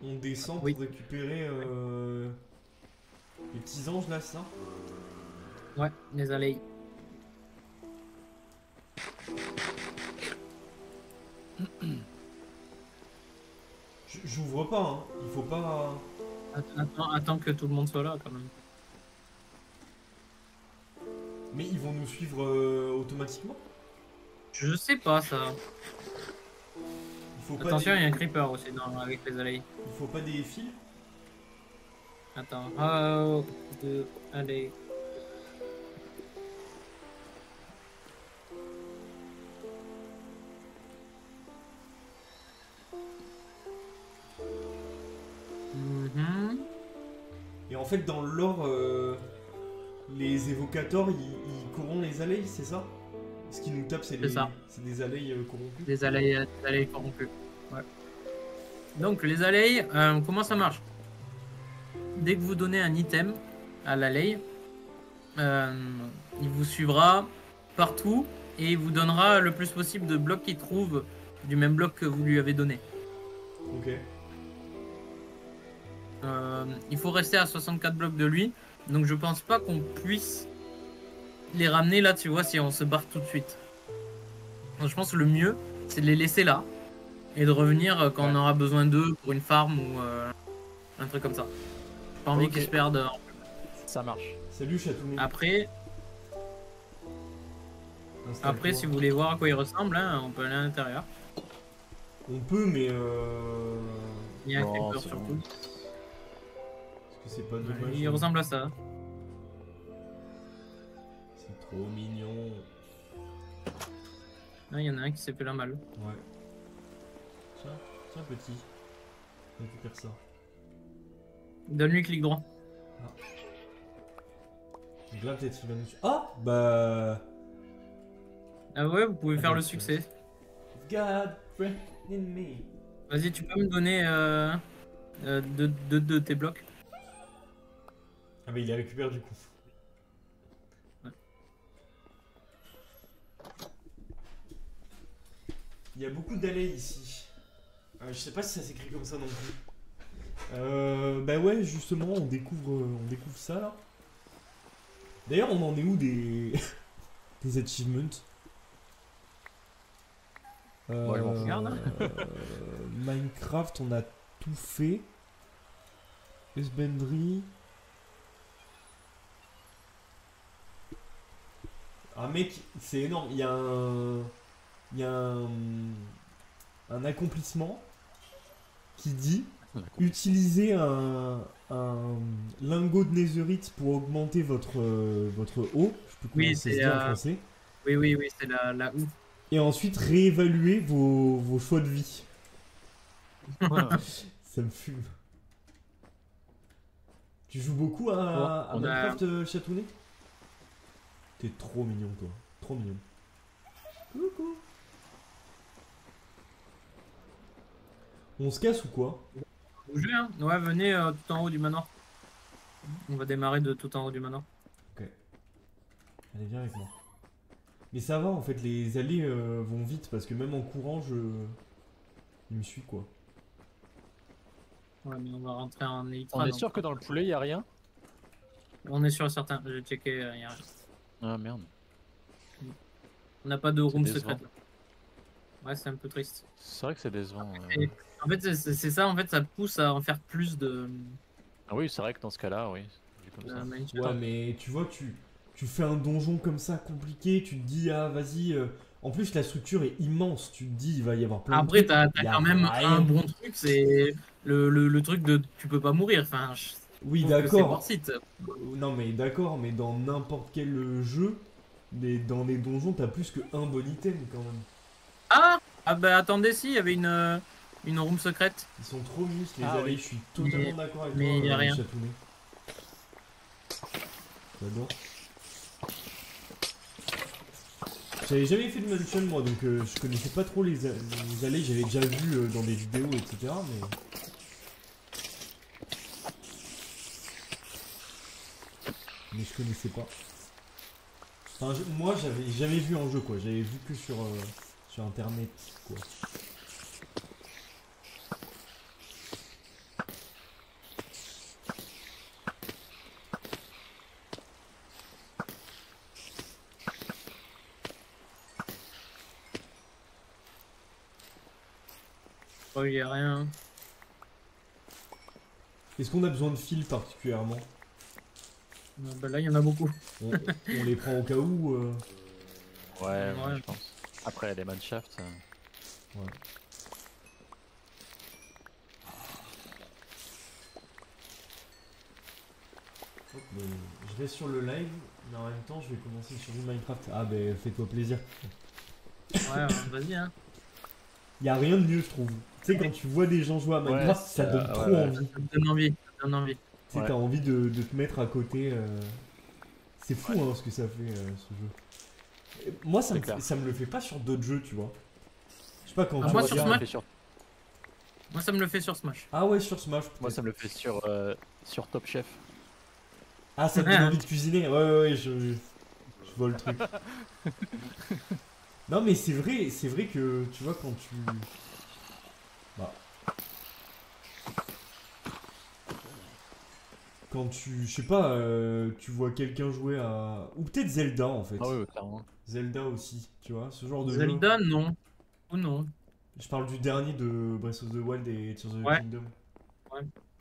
on descend Oui. pour récupérer les petits anges là, ça? Ouais, les allées. J'ouvre pas, hein. Il faut pas. Attends que tout le monde soit là, quand même. Mais ils vont nous suivre automatiquement? Je sais pas, ça. Il faut pas Attention, il y a un des... creeper aussi avec les allées. Il faut pas des fils? Attends. Oh, allez. Mhm. Et en fait, dans le lore, les évocateurs, ils corrompent les allées, c'est ça? Ce qui nous tape, c'est ça. des allées corrompus. Des allées corrompues. Ouais. Donc, les allées, comment ça marche? Dès que vous donnez un item à l'allée, il vous suivra partout et il vous donnera le plus possible de blocs qu'il trouve du même bloc que vous lui avez donné. Ok. Il faut rester à 64 blocs de lui, donc je pense pas qu'on puisse les ramener là, tu vois, si on se barre tout de suite. Donc, je pense que le mieux, c'est de les laisser là et de revenir quand on aura besoin d'eux pour une farm ou un truc comme ça. J'ai pas envie qu'ils se perdent. Ça marche. Salut Chatounet. Après, Installe-toi. si vous voulez voir à quoi il ressemble, hein, on peut aller à l'intérieur. On peut, mais Il y a un Non, creeper c'est surtout. bon. est-ce que c'est pas dommage? Il ressemble à ça. C'est trop mignon. Ah, il y en a un qui s'est fait la malle. Ouais. Tiens petit. Récupère ça. Donne-lui clic droit. Donc là peut-être il va nous... Ah bah... Ah ouais, vous pouvez faire le bien sûr. succès. God friend in me. Vas-y, tu peux me donner deux de tes blocs? Ah mais il les récupère du coup. Ouais. Il y a beaucoup d'allées ici. Je sais pas si ça s'écrit comme ça non plus. Bah ouais, justement, on découvre ça là. D'ailleurs, on en est où des, des achievements? Moi, je m'en fous. Minecraft, on a tout fait. Husbandry. Ah mec, c'est énorme. Il y a un... Il y a un accomplissement qui dit utiliser un lingot de netherite pour augmenter votre eau. Je sais plus comment Oui, ça se c'est dit en français. oui, c'est la ouf. Et ensuite réévaluer vos choix de vie. Ça me fume. Tu joues beaucoup à On Minecraft, Chatounet? T'es trop mignon, toi. Trop mignon. Coucou. On se casse ou quoi? Bougez, hein. Ouais, venez tout en haut du manoir. On va démarrer de tout en haut du manoir. Ok. Allez, viens avec moi. Mais ça va, en fait, les allées vont vite parce que même en courant, il me suit quoi. Ouais, mais on va rentrer en Elytra. On est donc- sûr que dans le poulet, il y a rien? On est sûr et certain. J'ai checké. Y a rien. Ah merde. On n'a pas de room décevant. secrète là. Ouais, c'est un peu triste. C'est vrai que c'est décevant. Et- En fait, c'est ça. En fait, ça pousse à en faire plus de. Ah oui, c'est vrai que dans ce cas-là, oui. C'est comme ça. Minecraft. Ouais, mais tu vois, tu fais un donjon comme ça compliqué, tu te dis, ah vas-y. En plus, la structure est immense, tu te dis, il va y avoir plein de Après, trucs. t'as Y a quand même rien. un bon truc, c'est le truc de tu peux pas mourir. Enfin, je Oui, trouve que c'est d'accord. worth it. Non, mais d'accord, mais dans n'importe quel jeu, dans les donjons, t'as plus que un bon item quand même. Ah bah attendez, si, il y avait une room secrète. Ils sont trop muscles, les Ah allées, oui. je suis totalement d'accord avec mais toi, y a rien. Chatounet. J'adore. J'avais jamais fait de mansion moi, donc je connaissais pas trop les allées, j'avais déjà vu dans des vidéos, etc. Mais je connaissais pas. Enfin, moi j'avais jamais vu en jeu quoi, j'avais vu que sur internet quoi. Oh, il y a rien. Est-ce qu'on a besoin de fils particulièrement? Bah là, il y en a beaucoup. On les prend au cas où Ouais, Ouais. je pense. Après, les manshafts. Ouais. Hop, je vais sur le live, mais en même temps je vais commencer sur du Minecraft. Ah ben fais-toi plaisir. Ouais, vas-y, hein. Y a rien de mieux je trouve. Tu sais quand tu vois des gens jouer à Minecraft, Ouais, ça donne trop ouais. envie. Ça me donne envie. Ça me donne envie. Tu sais, Ouais. t'as envie de te mettre à côté. C'est fou hein, ce que ça fait ce jeu. Et moi C'est clair. ça me le fait pas sur d'autres jeux, tu vois. Je sais pas quand Ah, tu moi, regardes- sur Ça me le Smash. fait sur- Moi, ça me le fait sur Smash. Ah ouais, sur Smash. Moi, peut-être. ça me le fait sur Top Chef. Ah, ça te donne envie de cuisiner. Ouais, je vois le truc. Non, mais c'est vrai que tu vois quand tu. Bah. Quand tu. Je sais pas, tu vois quelqu'un jouer à. Ou peut-être Zelda en fait. Ah oui, clairement. Zelda aussi, tu vois, ce genre de jeu. Zelda, non. Ou non. Je parle du dernier de Breath of the Wild et Tears of the Ouais. Kingdom.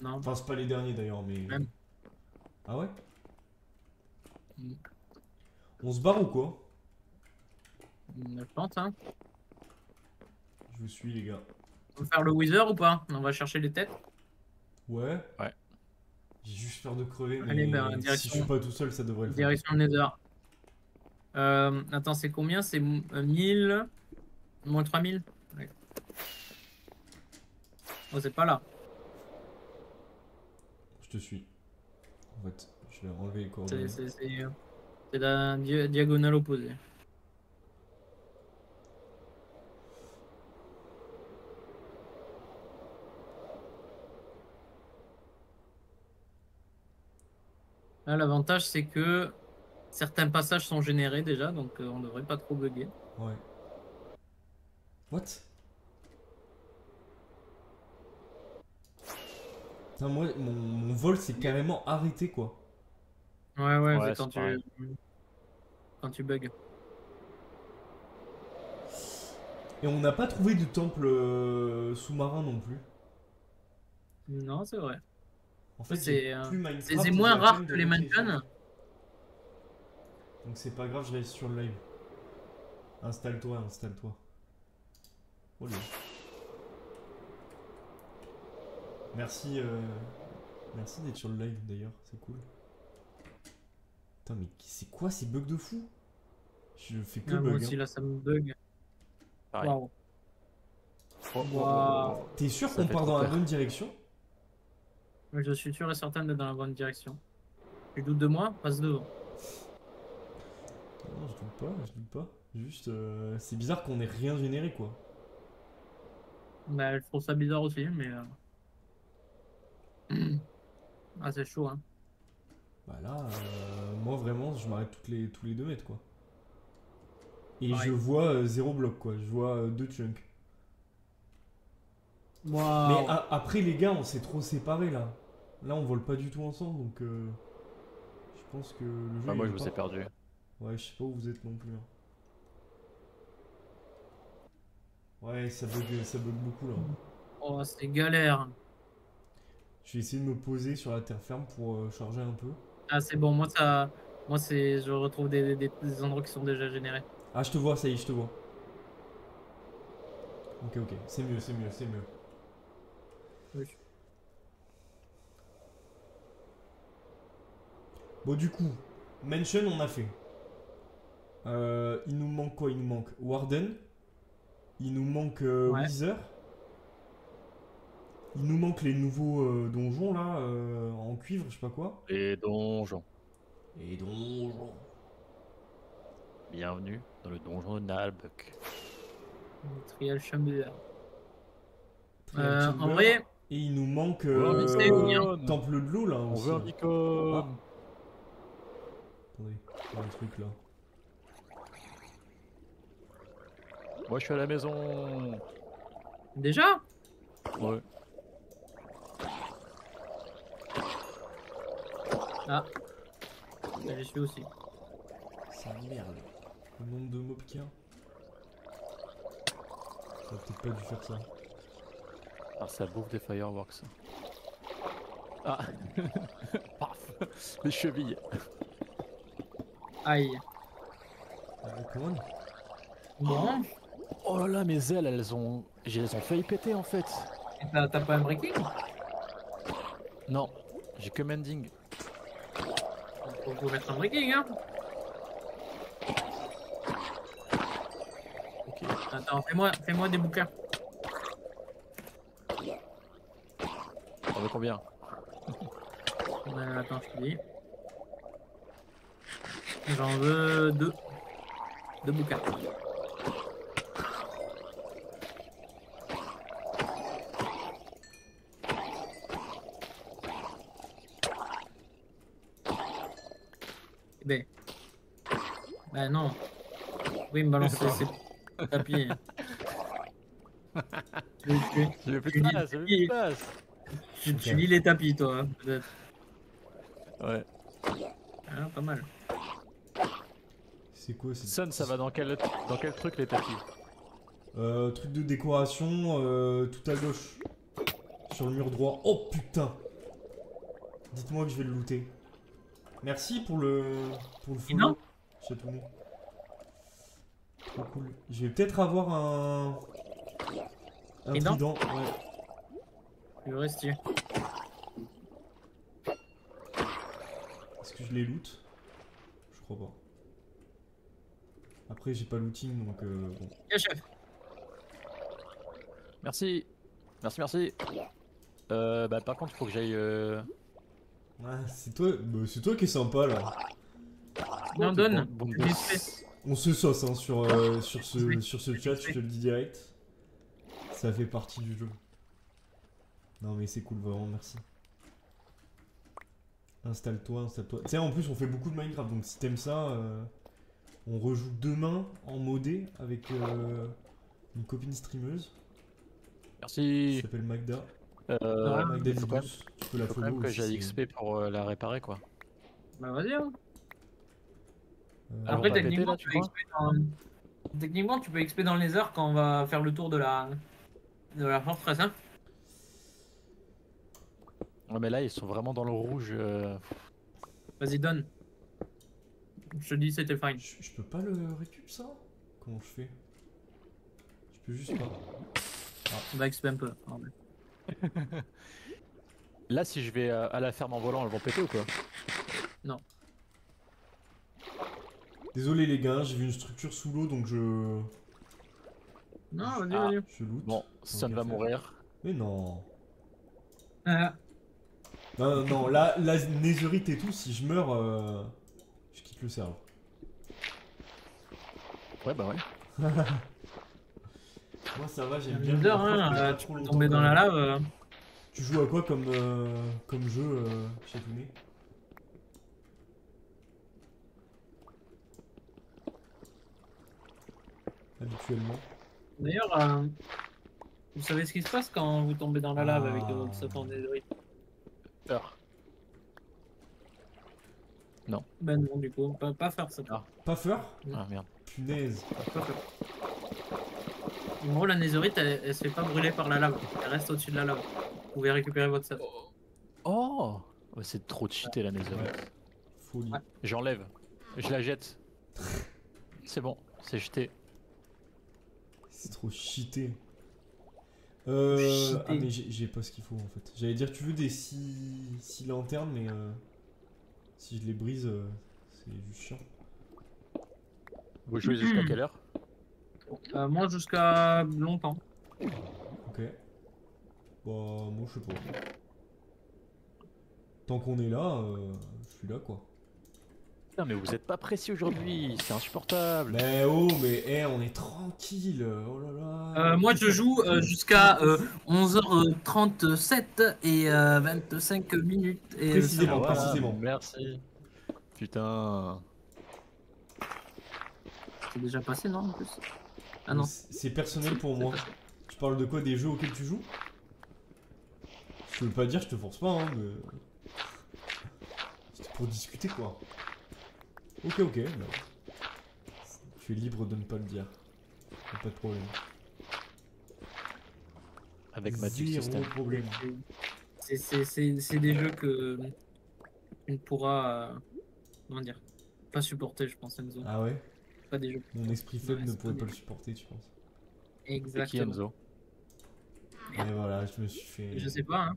Non. Enfin, c'est pas les derniers d'ailleurs, mais. Même. Ah ouais? Mm. On se barre ou quoi? Je pense, hein. Je vous suis, les gars. On va faire le Wither ou pas? On va chercher les têtes. Ouais? Ouais. J'ai juste peur de crever, mais Allez, ben, si direction- je suis pas tout seul, ça devrait le faire. Direction le Nether. Attends, c'est combien? C'est 1000 moins 3000? Ouais. Oh, c'est pas là. Je te suis. En fait, je vais enlever les coordonnées. C'est la diagonale opposée. Là, l'avantage, c'est que certains passages sont générés déjà, donc on devrait pas trop bugger. Ouais. What? Putain, moi, mon vol s'est carrément arrêté, quoi. Ouais, Ouais, c'est c'est pareil. quand tu bugs. Et on n'a pas trouvé de temple sous-marin non plus. Non, c'est vrai. En fait, j'ai C'est plus c'est Minecraft et j'ai moins la rare flemme de que les retélécharger. mansions. Donc c'est pas grave, je reste sur le live. Installe-toi, installe-toi. Oh là. Merci, merci d'être sur le live d'ailleurs, c'est cool. Putain, mais c'est quoi ces bugs de fou? Je fais que Ah, moi bug, hein. aussi, là, ça me bug. Pareil. Waouh. Oh, oh, oh, Waouh. oh, oh. T'es sûr Ça qu'on fait part trop dans la peur. bonne direction? Mais je suis sûr et certain d'être dans la bonne direction. Tu doutes de moi? Passe devant. Non, je doute pas, je doute pas. Juste, c'est bizarre qu'on ait rien généré quoi. Bah, je trouve ça bizarre aussi, mais. Ah, c'est chaud, hein. Bah là, moi vraiment, je m'arrête tous les 2 mètres quoi. Et je Pareil. vois 0 bloc quoi, je vois 2 chunks. Mais Waouh. après les gars, on s'est trop séparés là. Là, on vole pas du tout ensemble donc je pense que le jeu Bah, il moi, veut je vous ai pas. perdu. Ouais, je sais pas où vous êtes non plus, hein. Ouais, ça bug beaucoup là. Oh, c'est galère. Je vais essayer de me poser sur la terre ferme pour charger un peu. Ah, c'est bon, moi, ça. Moi, c'est. Je retrouve des endroits qui sont déjà générés. Ah, je te vois, ça y est, je te vois. Ok, ok, c'est mieux, c'est mieux, c'est mieux. Oui. Bon, du coup, Mansion, on a fait. Il nous manque quoi? Il nous manque Warden. Il nous manque Ouais. Wither. Il nous manque les nouveaux donjons là, en cuivre, je sais pas quoi. Les donjons. Et donjons. Bienvenue dans le donjon de Nalbuck. Trial Chamber. Trial En Chamber. vrai, Et il nous manque On veut un c'est où bien. beacon. Temple de l'eau là On aussi. veut un Là. beacon. Attendez, il y a un truc là. Moi, je suis à la maison. Déjà? Ouais. Ah, j'y suis aussi. C'est une merde. Le nombre de mobs qu'il y a. J'aurais peut-être pas dû faire ça. Ah, ça bouffe des fireworks. Ah. Paf. Les chevilles. Aïe. Comment? Bon, Oh là là, mes ailes, elles ont failli péter en fait. et t'as pas un breaking? Non, j'ai que mending. Faut mettre un breaking, hein. Ok. Attends, fais-moi des bouquins. On veut combien? Attends, je te dis. J'en veux deux. Deux bouquins. Ben. Ben non. Oui, me balancer ses tapis. Je veux plus tu de lis place, je les veux plus de tapis. place. Tu lis les tapis, toi, hein, peut-être. Ouais. Ah, pas mal. C'est quoi cette... Sun, ça va dans quel truc les tapis? Truc de décoration, tout à gauche. Sur le mur droit. Oh putain! Dites-moi que je vais le looter. Merci pour le non. follow, Chatounet. Trop cool. Je vais peut-être avoir un Trident trident. Ouais. Je vais rester. Est-ce que je les loot? Je crois pas. Après, j'ai pas looting donc bon. Yeah, chef. Merci. Merci, merci. Bah par contre, il faut que j'aille... Ah, c'est toi qui est sympa là. Non, t'es donne. bon Vite fait. On se sauce hein, sur ce chat, je te le dis direct. Ça fait partie du jeu. Non mais c'est cool, vraiment, merci. Installe-toi, installe-toi. Tu sais, en plus, on fait beaucoup de Minecraft, donc si t'aimes ça, on rejoue demain en modé avec une copine streameuse. Merci. Qui s'appelle Magda. Il Magda faut quand même, Vidus. Tu peux la faut quand même follow que aussi. j'aille XP pour la réparer quoi. Bah vas-y. Hein. Elles vont Après, pas péter, techniquement, là, tu crois? techniquement, tu peux XP dans les heures quand on va faire le tour de la forteresse. Hein. Ouais, mais là, ils sont vraiment dans le rouge. Vas-y, donne. Je te dis, c'était fine. Je peux pas le récup ça? Comment je fais? Je peux juste pas. On va XP un peu. Ah, ouais. Là, si je vais à la ferme en volant, elles vont péter ou quoi? Non. Désolé les gars, j'ai vu une structure sous l'eau donc je. Non, vas-y, Ah. vas-y. Je loot. Bon, Son va mourir. Mais non. Ah, Non, non, non, là, Netherite et tout, si je meurs, je quitte le serveur. Ouais, bah ouais. Moi ça va, j'aime un bien. loser, Minecraft, hein, mais pas tu trop peux longtemps, tomber quand dans la même. lave. Tu joues à quoi comme jeu, Chatounet? Habituellement. D'ailleurs, vous savez ce qui se passe quand vous tombez dans la lave avec Ah. votre serpent netherite? Peur. Ben non, du coup, pas faire ça. Ah. Pas peur? Ah merde. Punaise. Pas faire. En gros, la netherite, elle se fait pas brûler par la lave. Elle reste au-dessus de la lave. Vous pouvez récupérer votre stuff. Oh ouais, c'est trop cheaté la Netherite. Folie. Ouais. J'enlève. Je la jette. C'est bon, c'est jeté. C'est trop cheaté. Cheaté. Ah mais j'ai pas ce qu'il faut en fait. J'allais dire tu veux des 6 lanternes mais si je les brise c'est juste chiant. Vous jouez jusqu'à quelle heure? Moi, jusqu'à longtemps. Ok. Bah moi je sais pas. Tant qu'on est là, je suis là quoi. Putain, mais vous êtes pas précis aujourd'hui, c'est insupportable. Mais oh mais on est tranquille. Oh là là. Moi, je joue jusqu'à 11h37 et 25 minutes. Et, Précisément, Voilà, précisément. Merci. Putain. c'est déjà passé, non, en plus? Ah non. C'est personnel pour C'est moi. passé. Tu parles de quoi? Des jeux auxquels tu joues? Je veux pas dire, je te force pas, hein, mais. C'était pour discuter quoi. Ok, ok. Bah. Tu es libre de ne pas le dire. Y'a pas de problème. Avec Magic Zéro System. problème. C'est des jeux que on ne pourra, comment dire, pas supporter, je pense, Enzo. Ah ouais? Pas des jeux. Mon esprit faible Ouais, ne c'est pourrait pas pas des- le supporter, tu penses? C'est qui Exactement. Enzo? Et voilà, je me suis fait. Je sais pas, hein.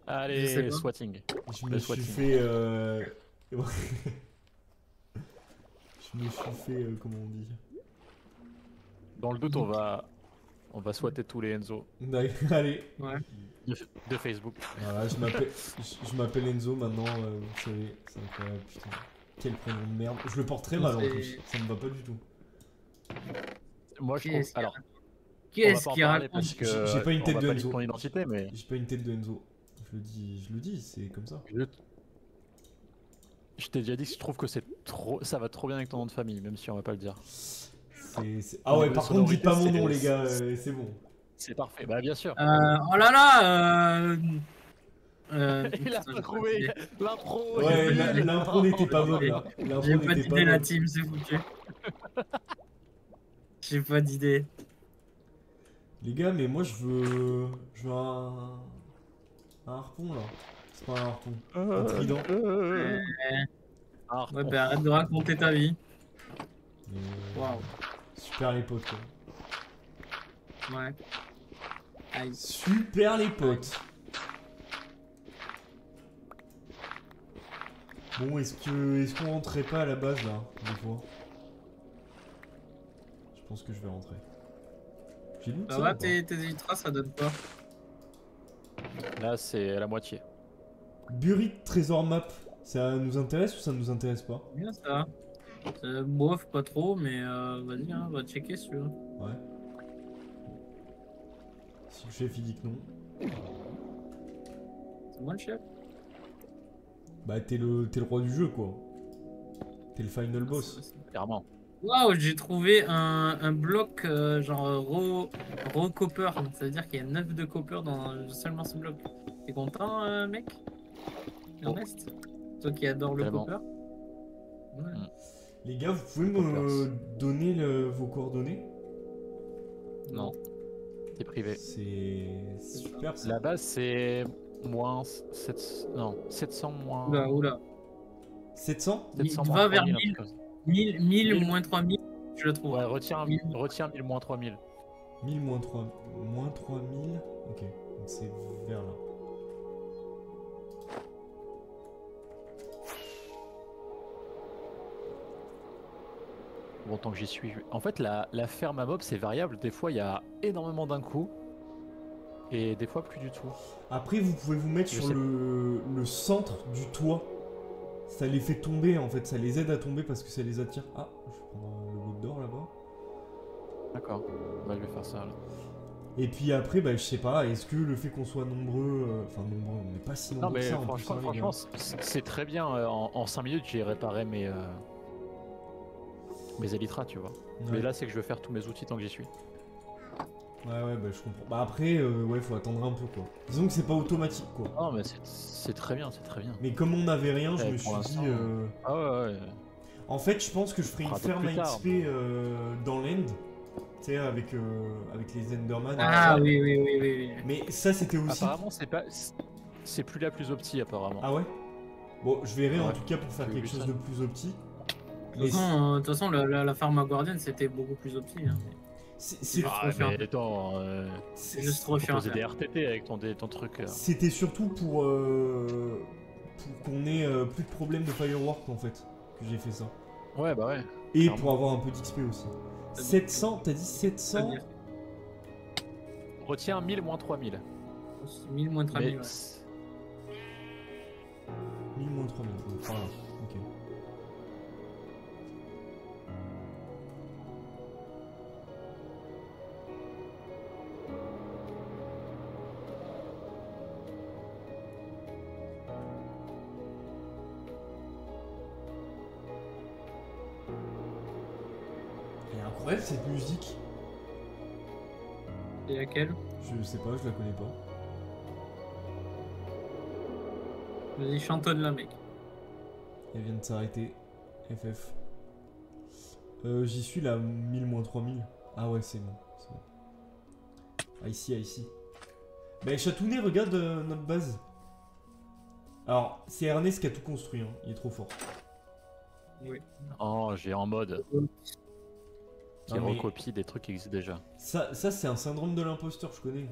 sais Allez, pas. swatting. Je me Le suis swatting. fait. Je me suis fait. Comment on dit? Dans le doute, on va swatter tous les Enzo Allez. Ouais. de Facebook. Voilà, je m'appelle Enzo maintenant, vous savez, c'est incroyable, putain. Quel prénom de merde. Je le porte très mal en C'est- plus, ça me va pas du tout. Moi, je Qui trouve. est-ce qui Alors, Qui on va est-ce pas en qui parler raconte? parce que J'ai pas une on tête va de pas dire Enzo. ton identité, mais J'ai pas une tête de Enzo. Je le dis, c'est comme ça. je t'ai déjà dit que je trouve que ça va trop bien avec ton nom de famille, même si on va pas le dire. Ah ouais, niveau par contre, dites pas mon sonorité, nom, c'est- les gars, c'est bon. C'est parfait. Bah bien sûr. Oh là là Il a putain, pas j'ai trouvé d'idée. l'intro. Ouais, il a pas l'intro n'était pas bonne J'ai- là. L'intro J'ai pas n'était pas d'idée, la bonne. team, c'est foutu. J'ai pas d'idée. Les gars, mais moi je veux un harpon là. C'est pas un harpon. Un trident. Ah, Ouais, bah arrête de raconter ta vie. Mais, Waouh. Super les potes quoi. Ouais. Aïe. Super les potes. Bon, est-ce qu'on rentrait pas à la base là, des fois? Je pense que je vais rentrer. J'ai loot Ça ça va, ou pas tes ultras, ça donne quoi? Là, c'est à la moitié. Buried Trésor Map, ça nous intéresse ou ça nous intéresse pas? Bien ça. Bof, pas trop, mais vas-y, hein, va checker si tu veux. Ouais. Si le chef il dit que non. C'est moi le chef? Bah t'es le roi du jeu quoi. T'es le final boss. Clairement. Waouh, j'ai trouvé un bloc genre raw copper. Ça veut dire qu'il y a 9 de copper dans seulement ce bloc. T'es content, mec? Ernest? Toi qui adore le Tellement. popper. Ouais. Les gars, vous pouvez me donner vos coordonnées? Non, t'es privé. C'est super ça. La base, c'est moins 7... non, 700 moins... Oula, oula. 700? 700 Il moins va vers 3000, un 1000, truc comme ça. 1000 1000. moins 3000, je le trouve. Ouais, retiens 1000. 1000 moins 3000. 1000 moins 3... moins 3000. Ok, donc c'est vers là. Bon, tant que j'y suis. En fait, la ferme à mob, c'est variable. Des fois, il y a énormément d'un coup. Et des fois, plus du tout. Après, vous pouvez vous mettre Je sur sais. le centre du toit. Ça les fait tomber en fait, ça les aide à tomber parce que ça les attire. Ah, je vais prendre le bout d'or là-bas. D'accord. Bah, je vais faire ça, là. Et puis après, bah, je sais pas, est-ce que le fait qu'on soit nombreux. Enfin, nombreux, on n'est pas si Non, nombreux que mais ça en plus, hein, les franchement, gars. c'est très bien. En 5 minutes, j'ai réparé mes élytras, tu vois. Ouais. Mais là, c'est que je veux faire tous mes outils tant que j'y suis. Ouais, bah je comprends. Bah après, ouais, faut attendre un peu quoi. Disons que c'est pas automatique quoi. Non, mais c'est très bien, c'est très bien. Mais comme on n'avait rien, je Ouais, me pour suis dit. l'instant, Ah ouais, ouais. En fait, je pense que je ferai On une fera d'autres ferme à plus tard. XP dans l'end. Tu sais, avec les Enderman. Ah ouais. oui, oui, oui, oui, oui. Mais ça, c'était aussi. Apparemment, c'est plus la plus opti, apparemment. Ah ouais? Bon, je verrai en Ouais, tout cas pour faire j'ai quelque vu chose ça. de plus opti. De toute façon, la farm à Guardian, c'était beaucoup plus opti. Hein. C'est- Ah, Ah, trop chiant. mais attends, C'est juste trop faut chiant. poser des RTT avec ton truc. C'était surtout pour qu'on ait plus de problèmes de firework en fait que j'ai fait ça. Ouais, bah ouais. Et Clairement. pour avoir un peu d'XP aussi. 700, t'as dit 700? C'est-à-dire Retiens 1000 moins 3000. 1000 moins 3000. Mais Ouais. 1000 moins 3000. Donc, voilà, ok. Elle est incroyable cette musique. Et laquelle? Je sais pas, je la connais pas. Vas-y, chantonne là, mec. Elle vient de s'arrêter. FF. J'y suis là, 1000 moins 3000. Ah ouais, c'est bon. C'est bon. Ah, ici, ah, ici. Bah, Chatounet, regarde notre base. Alors, c'est Ernest qui a tout construit, hein. Il est trop fort. Oui. Oh, j'ai en mode qui Non, mais recopie des trucs qui existent déjà. ça c'est un syndrome de l'imposteur, je connais.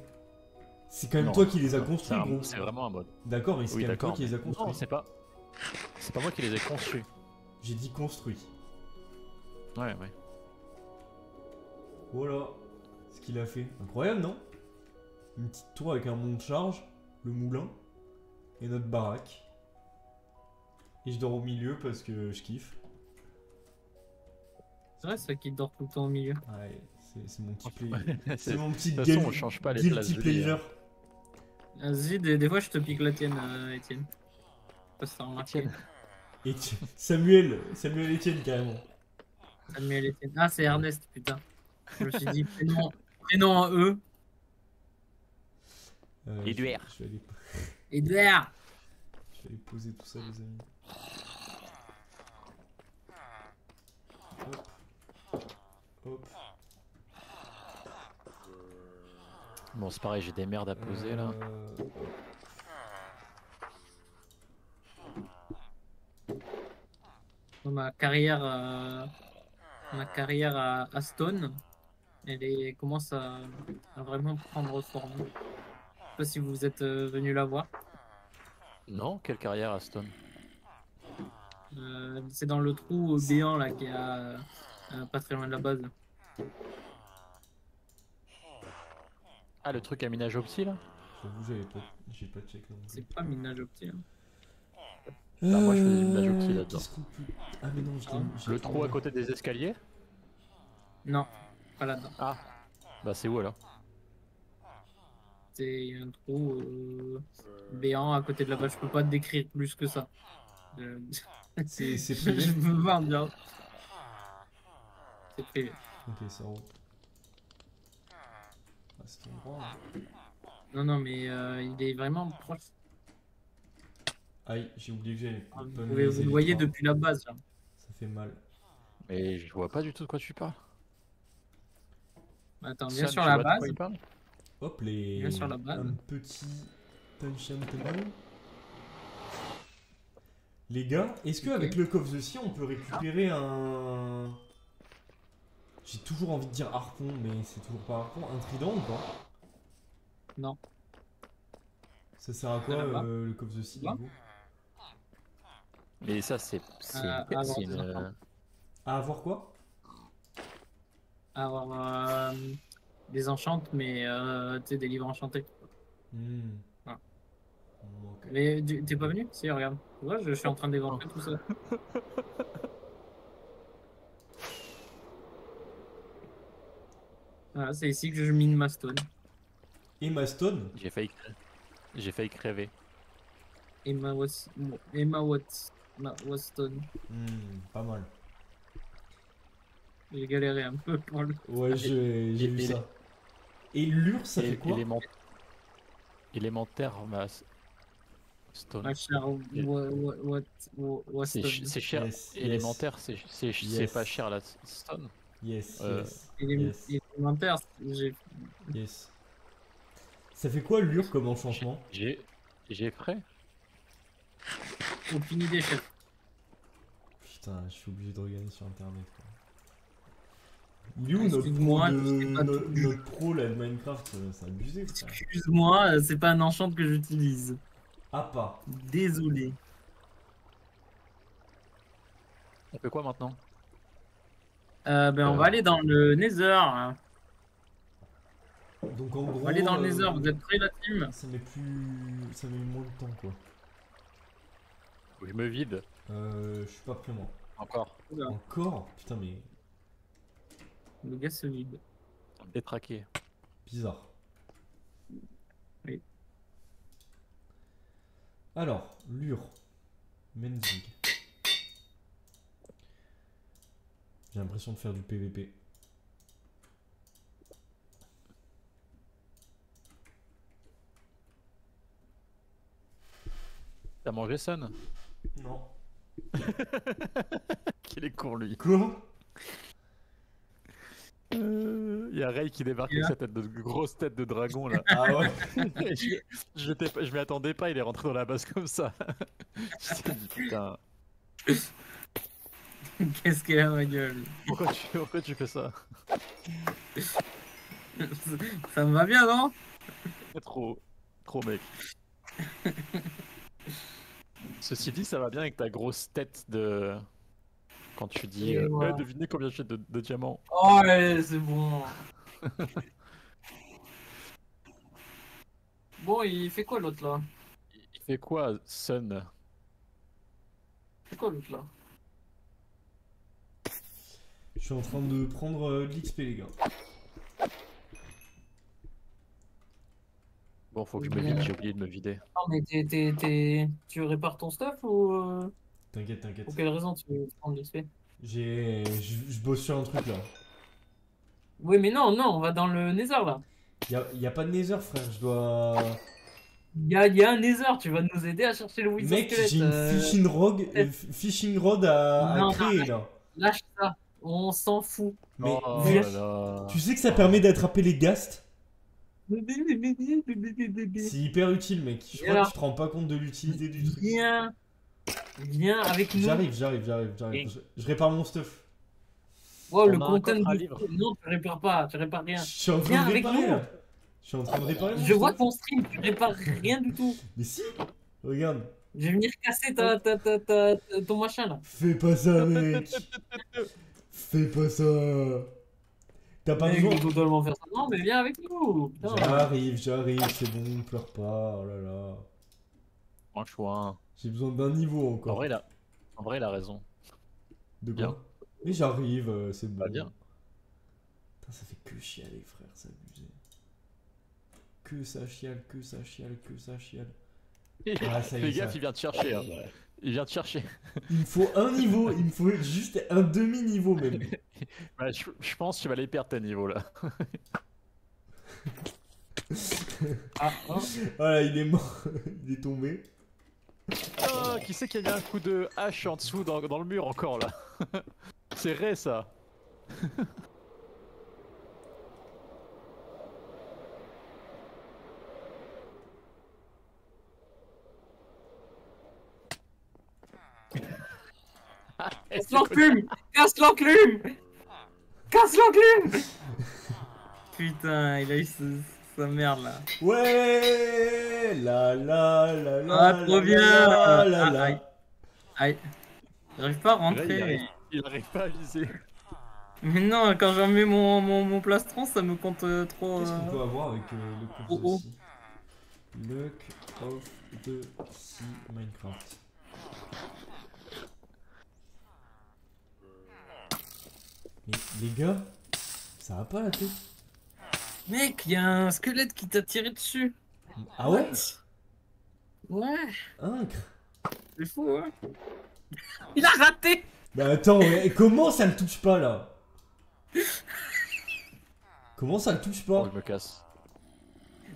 C'est quand même Non, toi qui les as non, construits, gros. c'est vraiment un mode. D'accord, mais c'est Oui, quand même toi d'accord. qui les as Non, construits. c'est pas moi qui les ai conçus. J'ai dit construit. Ouais, ouais. Voilà ce qu'il a fait. Incroyable, non? Une petite tour avec un mont de charge, le moulin, et notre baraque. Et je dors au milieu parce que je kiffe. C'est vrai, ça qui dort tout le temps au milieu. Ouais, c'est mon petit play. C'est- C'est mon petit de toute façon, on change pas les places guilty de lit, pleasure. Vas-y, des fois, je te pique la tienne, Étienne. Je sais pas si t'as remarqué. Étienne. Et Samuel Etienne carrément. Samuel Étienne. Ah, c'est Ernest, putain. Je me suis dit prénom en E. Édouard. Je vais aller Edouard. Je vais aller poser tout ça, les amis. Hop. Hop. Bon, c'est pareil, j'ai des merdes à poser là. Dans ma carrière à Stone, commence à vraiment prendre forme. Je sais pas si vous êtes venu la voir. Non, quelle carrière Aston? C'est dans le trou béant là qui est pas très loin de la base. Ah, le truc à minage opti là? J'avoue, j'ai pas check non plus. C'est pas minage opti. Hein. Bah, moi, je faisais du minage opti là-dedans. Qu'est-ce qu'on peut... Ah mais non, je Le trou à côté des escaliers? Non, pas là-dedans. Ah, bah c'est où alors? C'est un trou béant à côté de la base. Je peux pas te décrire plus que ça. C'est Je privé. peux pas en dire. C'est privé. Ok, ça roule. Ah, c'est ton droit. Hein. Non, non, mais il est vraiment proche. Aïe, j'ai oublié que j'avais pas Vous, mis vous les le voyez électras. depuis la base. Là. Ça fait mal. Mais je vois pas du tout de quoi tu parles. Attends, viens Sun, sur tu la vois de quoi base. il parle? Hop, les... Viens sur la base. un petit enchantment. Les gars, est-ce Ok. qu'avec le Cove of the Sea, on peut récupérer un... J'ai toujours envie de dire harpon, mais c'est toujours pas harpon. Un trident ou pas? Non. Ça sert à quoi Là-bas. le Cove of the Sea, du Là. coup? Mais ça, c'est avoir c'est des enfants. À avoir quoi? Avoir des enchantes, mais tu sais, des livres enchantés. Hmm. Ah. Ok. Mais t'es pas venu? Si, regarde. Tu vois, je suis en train d'éventrer tout ça. Voilà, c'est ici que je mine ma stone. Et ma stone? J'ai failli crever. Et ma stone. Pas mal. J'ai galéré un peu pour le. Ouais, j'ai vu et- ça. Et l'ur, ça fait quoi? Élémentaire, ma stone. Ma chère C'est stone. c'est cher. Yes, yes. Élémentaire, c'est Yes. pas cher la stone. Yes, Euh, yes, yes, Élémentaire, j'ai yes. Ça fait quoi l'ur comme enchantement? J'ai frais. aucune idée, chef. Putain, je suis obligé de regarder sur internet, quoi. Il est où notre pro, Excuse-moi, je sais pas tout. notre pro là de Minecraft? C'est abusé, frère. Excuse-moi, c'est pas un enchant que j'utilise. Ah pas. Désolé. On fait quoi maintenant? On va aller dans le Nether. Hein. Donc en gros. On va aller dans le Nether. Vous êtes prêts, la team? Ça met plus. Ça met moins de temps, quoi. Je me vide. Je suis pas prêt, moi. Encore. Oula, Encore? Putain, mais. le gars se vide. Détraqué. Bizarre. Oui. Alors, l'ur. Menzig. J'ai l'impression de faire du PVP. T'as mangé Sun? Non. Qu'il est con lui. Quoi? Il y a Ray qui débarque avec sa tête de grosse tête de dragon là. Ah ouais? Je m'y attendais pas, il est rentré dans la base comme ça. Je me suis dit, putain, Qu'est-ce qu'il a, ma gueule? pourquoi tu fais ça? Ça me va bien, non? Trop mec. Ceci dit, ça va bien avec ta grosse tête de. Quand tu dis Et voilà. devinez combien j'ai de diamants. Oh, ouais, c'est bon. Bon, il fait quoi l'autre là? Il fait quoi, Sun? C'est quoi l'autre là? Je suis en train de prendre de l'XP, les gars. Bon, faut que je me vide, j'ai oublié de me vider. Non, mais tu répares ton stuff ou T'inquiète, t'inquiète. pour quelle raison tu veux prendre l'XP? Je bosse sur un truc là. Oui, mais non, on va dans le Nether là. Y a pas de Nether, frère, je dois. Il y a un Nether, tu vas nous aider à chercher le Wither Mec, Squelette. j'ai une fishing rod à Non, créer là. Lâche ça, on s'en fout. Mais Oh viens- là là. tu sais que ça permet d'attraper les ghasts? Viens, C'est hyper utile, mec. Je crois que tu te rends pas compte de l'utilité du truc. viens avec nous. J'arrive. Et- Je répare mon stuff. Wow, le On a un content coffre à de... livres. Non, tu répares pas, tu répares Je rien. suis en train Viens de avec réparer nous. là. Je suis en train de réparer mon Je vois stuff. ton stream, tu répares rien du tout. Mais si, regarde. Je vais venir casser ton machin là. Fais pas ça, mec. Fais pas ça. T'as pas Mec, besoin. je peux totalement faire ça. Non, mais viens avec nous. Putain. J'arrive, c'est bon, pleure pas. Oh là là. Franchement. J'ai besoin d'un niveau En encore. vrai, il a raison. De bien. quoi? Mais j'arrive, c'est bon. Bah, bien. Putain, ça fait que chialer, frère, c'est abusé. Que ça chiale, que ça chiale, que ça chiale. Ah, ça y est, Fais gaffe, ça. il vient te chercher. Hein. Il vient te chercher. Il me faut un niveau, il me faut juste un demi-niveau même. Ouais, je pense que tu vas les perdre tes niveaux là. Ah, oh. Voilà, il est mort, il est tombé. qui c'est qui a mis un coup de hache en dessous dans le mur encore là? C'est Ray ça. Casse l'enclume! Casse l'enclume! Casse l'enclume! Putain, il a eu sa merde là. Ouais, la la la la. Ah, trop bien! La, la, Ah, la. aïe. Aïe. J'arrive pas à Ray, rentrer. il arrive pas à viser. Mais non, quand j'en mets mon plastron, ça me compte trop. Qu'est-ce qu'on peut avoir avec le coffre Oh, de oh. scie? Le coffre de scie Minecraft. Mais les gars, ça va pas la tête? Mec, y a un squelette qui t'a tiré dessus. Ah ouais? Ouais, Incre. c'est fou, hein. Il a raté! Bah attends, mais comment ça le touche pas là? Comment ça le touche Oh, pas? je me casse.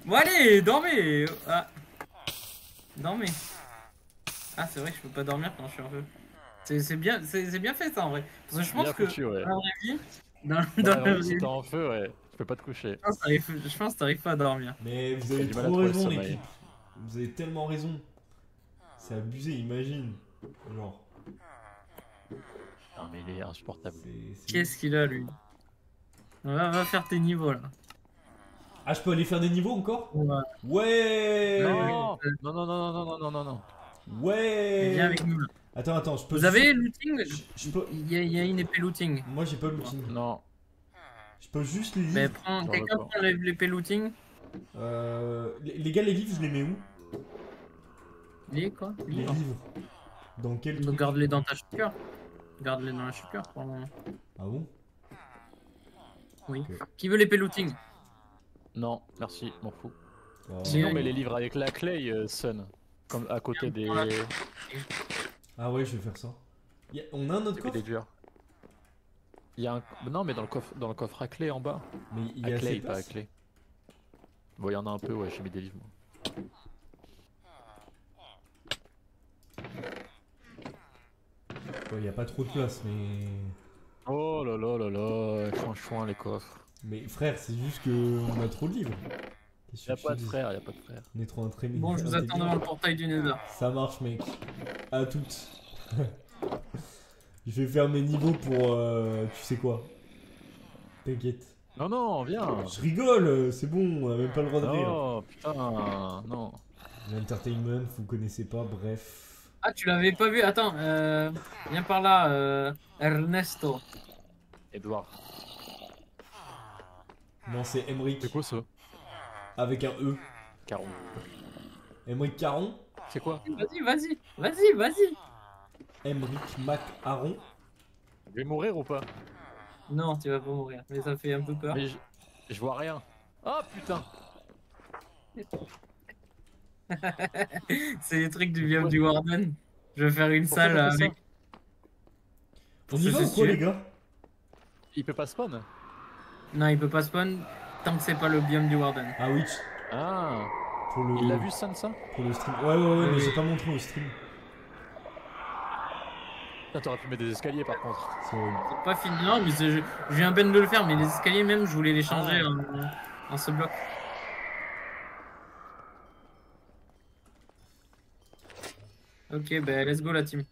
Bon, allez, dormez! Ah. Dormez. Ah, c'est vrai que je peux pas dormir quand je suis en feu. C'est bien fait ça en vrai. Parce que je pense Bien que foutu, ouais. dans la vraie vie, dans Ouais, la ouais, vraie si vie, t'es en feu, ouais, tu peux pas te coucher. je pense que t'arrives pas à dormir. Mais vous J'ai avez du mal à trop trouver le raison sommeil. l'équipe. Vous avez tellement raison. C'est abusé, imagine. Genre. Non mais il est insupportable. c'est- Qu'est-ce qu'il a lui? Va faire tes niveaux là. Ah, je peux aller faire des niveaux encore? Ouais. Ouais. Non, non, non, non, non, non, non, non, non. Ouais. Viens avec nous là. Attends, je peux. Vous avez looting? Je peux. Il y a une épée looting. Moi j'ai pas l'outil. Non. Je peux juste les Mais livres. J'en quelqu'un veux pas. prend l'épée looting? Les gars, les livres, je les mets où? Les quoi? Les livres. Dans quel Donc truc? garde-les dans ta shaker. Garde-les dans la shaker pour le moment. Ah bon? Oui. Ok. Qui veut l'épée looting? Non, merci, m'en fous. Ah. Sinon, mais les livres avec la clé, Sun. Comme à côté des. Ah ouais, je vais faire ça. On a un autre des coffre? durs. Il y a un. Non, mais dans le coffre à clé en bas. Mais il y À a clé, assez de pas à place. clé. Bon, il y en a un peu, ouais, j'ai mis des livres. Moi. Ouais, il y a pas trop de place, mais. Oh là là là là, chouin les coffres. Mais frère, c'est juste que on a trop de livres. Qu'est-ce que Y'a je pas te de dis? frère, y'a pas de frère. On est trop intrigués. Bon, je vous attends devant le portail du Nether. Ça marche, mec. À toutes. Je vais faire mes niveaux pour. Tu sais quoi? T'inquiète. Non, non, viens. Je rigole, c'est bon, on a même pas le droit de rire. Oh putain, non. L'entertainment, vous connaissez pas, bref. Ah, tu l'avais pas vu? Attends, viens par là, Ernesto. Edouard. Non, c'est Emric C'est quoi ça? avec un E. Caron. Emric Caron. C'est quoi? Vas-y. Emric Mac Aron. Je vais mourir ou pas? Non, tu vas pas mourir, mais ça fait un peu peur. Mais je vois rien. Oh putain! C'est les trucs du biome du Warden. Je vais faire une Pourquoi salle t'as fait avec. ça? On y va ou quoi, les gars? Il peut pas spawn? Non, il peut pas spawn tant que c'est pas le biome du Warden. Ah oui, Ah! pour le, Il l'a vu Sun ça? pour le stream. Ouais, mais Oui. j'ai pas montré au stream. Putain, t'aurais pu mettre des escaliers par contre. C'est horrible. C'est pas fini, non, mais je viens à peine de le faire, mais les escaliers même, je voulais les changer en ce bloc. Ok, bah let's go la team.